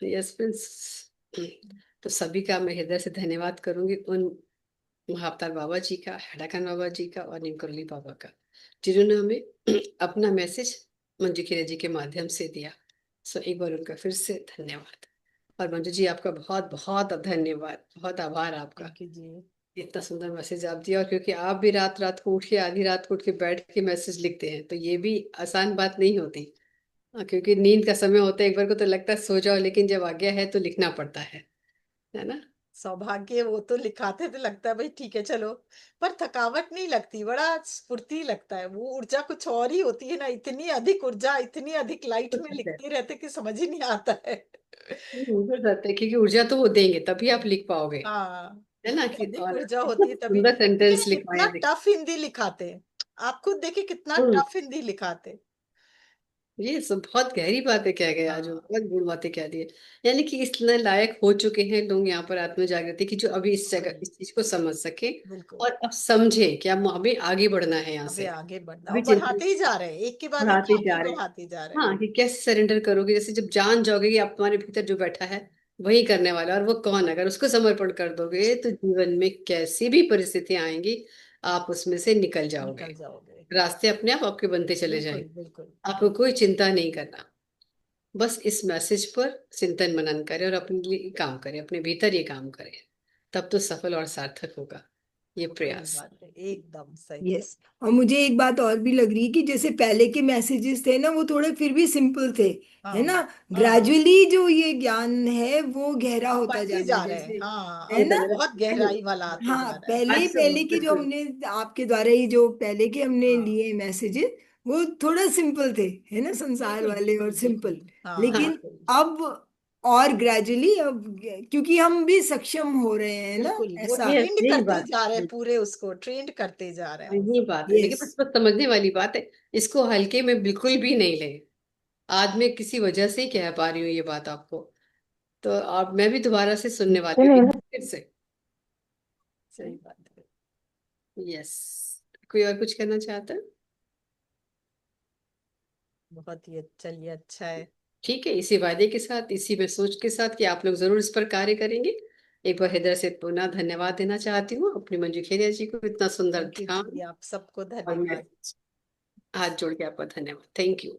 Yes Prince. तो सभी का मैं हृदय से धन्यवाद करूंगी, उन महाअवतार बाबा जी का, हेडाकान बाबा जी का और नीम करोली बाबा का, जिन्होंने हमें अपना मैसेज मंजू खीरा जी के माध्यम से दिया। सो एक बार उनका फिर से धन्यवाद। और मंजू जी आपका बहुत बहुत धन्यवाद, बहुत आभार आपका, थैंक यू जी। इतना सुंदर मैसेज आप दिया। और क्योंकि आप भी रात रात को उठ के, आधी रात को उठ के बैठ के मैसेज लिखते हैं, तो ये भी आसान बात नहीं होती। क्योंकि नींद का समय होता है, एक बार को तो लगता है सो जाओ, लेकिन जब आ गया है तो लिखना पड़ता है ना। सौभाग्य, वो तो लिखाते तो लगता है भाई ठीक है चलो, पर थकावट नहीं लगती, बड़ा स्फूर्ति लगता है, वो ऊर्जा कुछ और ही होती है ना, इतनी अधिक ऊर्जा, इतनी अधिक लाइट में लिखते रहते कि समझ ही नहीं आता है। मुझे लगता है क्योंकि ऊर्जा तो वो देंगे तभी आप लिख पाओगे, हाँ, है ना। इतनी कि अधिक और ऊर्जा कितना होती है तभी। सुंदर लेकिन सेंटेंस ये कितना लिखवाया देखिए। टफ हिंदी लिखाते हैं, आप खुद देखिए कितना टफ हिंदी लिखाते। ये सब बहुत गहरी बातें कह गए आज, वो हाँ बहुत गुण बातें कह दी है। यानी कि इतने लायक हो चुके हैं लोग यहाँ पर आत्म जागृति की, जो अभी इस जगह इस चीज को समझ सके बिल्कुल। और अब समझे कि अब हमें आगे बढ़ना है यहाँ अबे से। आगे बढ़ना, अभी और चिंतन बढ़ाते ही जा रहे हैं, एक के बाद एक बढ़ाते आगे जा ही रहे हैं। बढ़ाते जा रहे हैं। हाँ, कि कैसे सरेंडर करोगे, जैसे जब जान जाओगे कि आप तुम्हारे भीतर जो बैठा है वही करने वाला है, और वो कौन है, अगर उसको समर्पण कर दोगे तो जीवन में कैसी भी परिस्थितियां आएंगी आप उसमें से निकल जाओगे। निकल जाओगे। रास्ते अपने आप आपके बनते चले बिल्कुल जाएंगे। बिल्कुल। आपको कोई चिंता नहीं करना, बस इस मैसेज पर चिंतन मनन करें और अपने लिए काम करें, अपने भीतर ये काम करें, तब तो सफल और सार्थक होगा ये सही प्रयास। बात है, एकदम सही। यस। और मुझे एक बात और भी लग रही है कि जैसे पहले के मैसेजेस थे ना, वो थोड़े फिर भी सिंपल थे, है हाँ ना। हाँ, ग्रेजुअली जो ये ज्ञान है वो गहरा होता जा बढ़ते रहा है, जा रहे हैं, जैसे, हाँ है अब ना। बहुत गहराई वाला आते हाँ, जा रहा है। पहले पहले के जो बिल्कुल। हमने आपके द्वारा ही जो पहले के हमने हाँ लिए मैसेजेस, वो थोड़ा सिंपल थे, है ना, संसार बिल्कुल वाले और बिल्कुल सिंपल। बिल्कुल, हाँ हाँ, लेकिन बिल्कुल अब और ग्रेजुअली अब, क्योंकि हम भी सक्षम हो रहे हैं ना, बिल्कुल, वो ऐसा। यस, ट्रेंड यही करते बात जा रहे हैं, है। पूरे उसको ट्रेंड करते जा रहे हैं हम यही सब। बात है, लेकिन यस। बस बस समझने वाली बात है, इसको हल्के में बिल्कुल भी नहीं ले। आज मैं किसी वजह से ही कह पा रही हूँ ये बात आपको, तो अब मैं भी दोबारा से सुनने वाली हूँ फिर से। सही बात है। यस। कोई और कुछ कहना चाहता है? बहुत ही चलिए, अच्छा है। ठीक है, इसी वादे के साथ, इसी में सोच के साथ कि आप लोग जरूर इस पर कार्य करेंगे, एक बार हृदय से पुनः धन्यवाद देना चाहती हूँ अपनी मंजू खेरिया जी को, इतना सुंदर थैंक यू ध्यान। जी, आप सबको और मेरे धन्यवाद। हाथ जोड़ के आपका धन्यवाद, थैंक यू।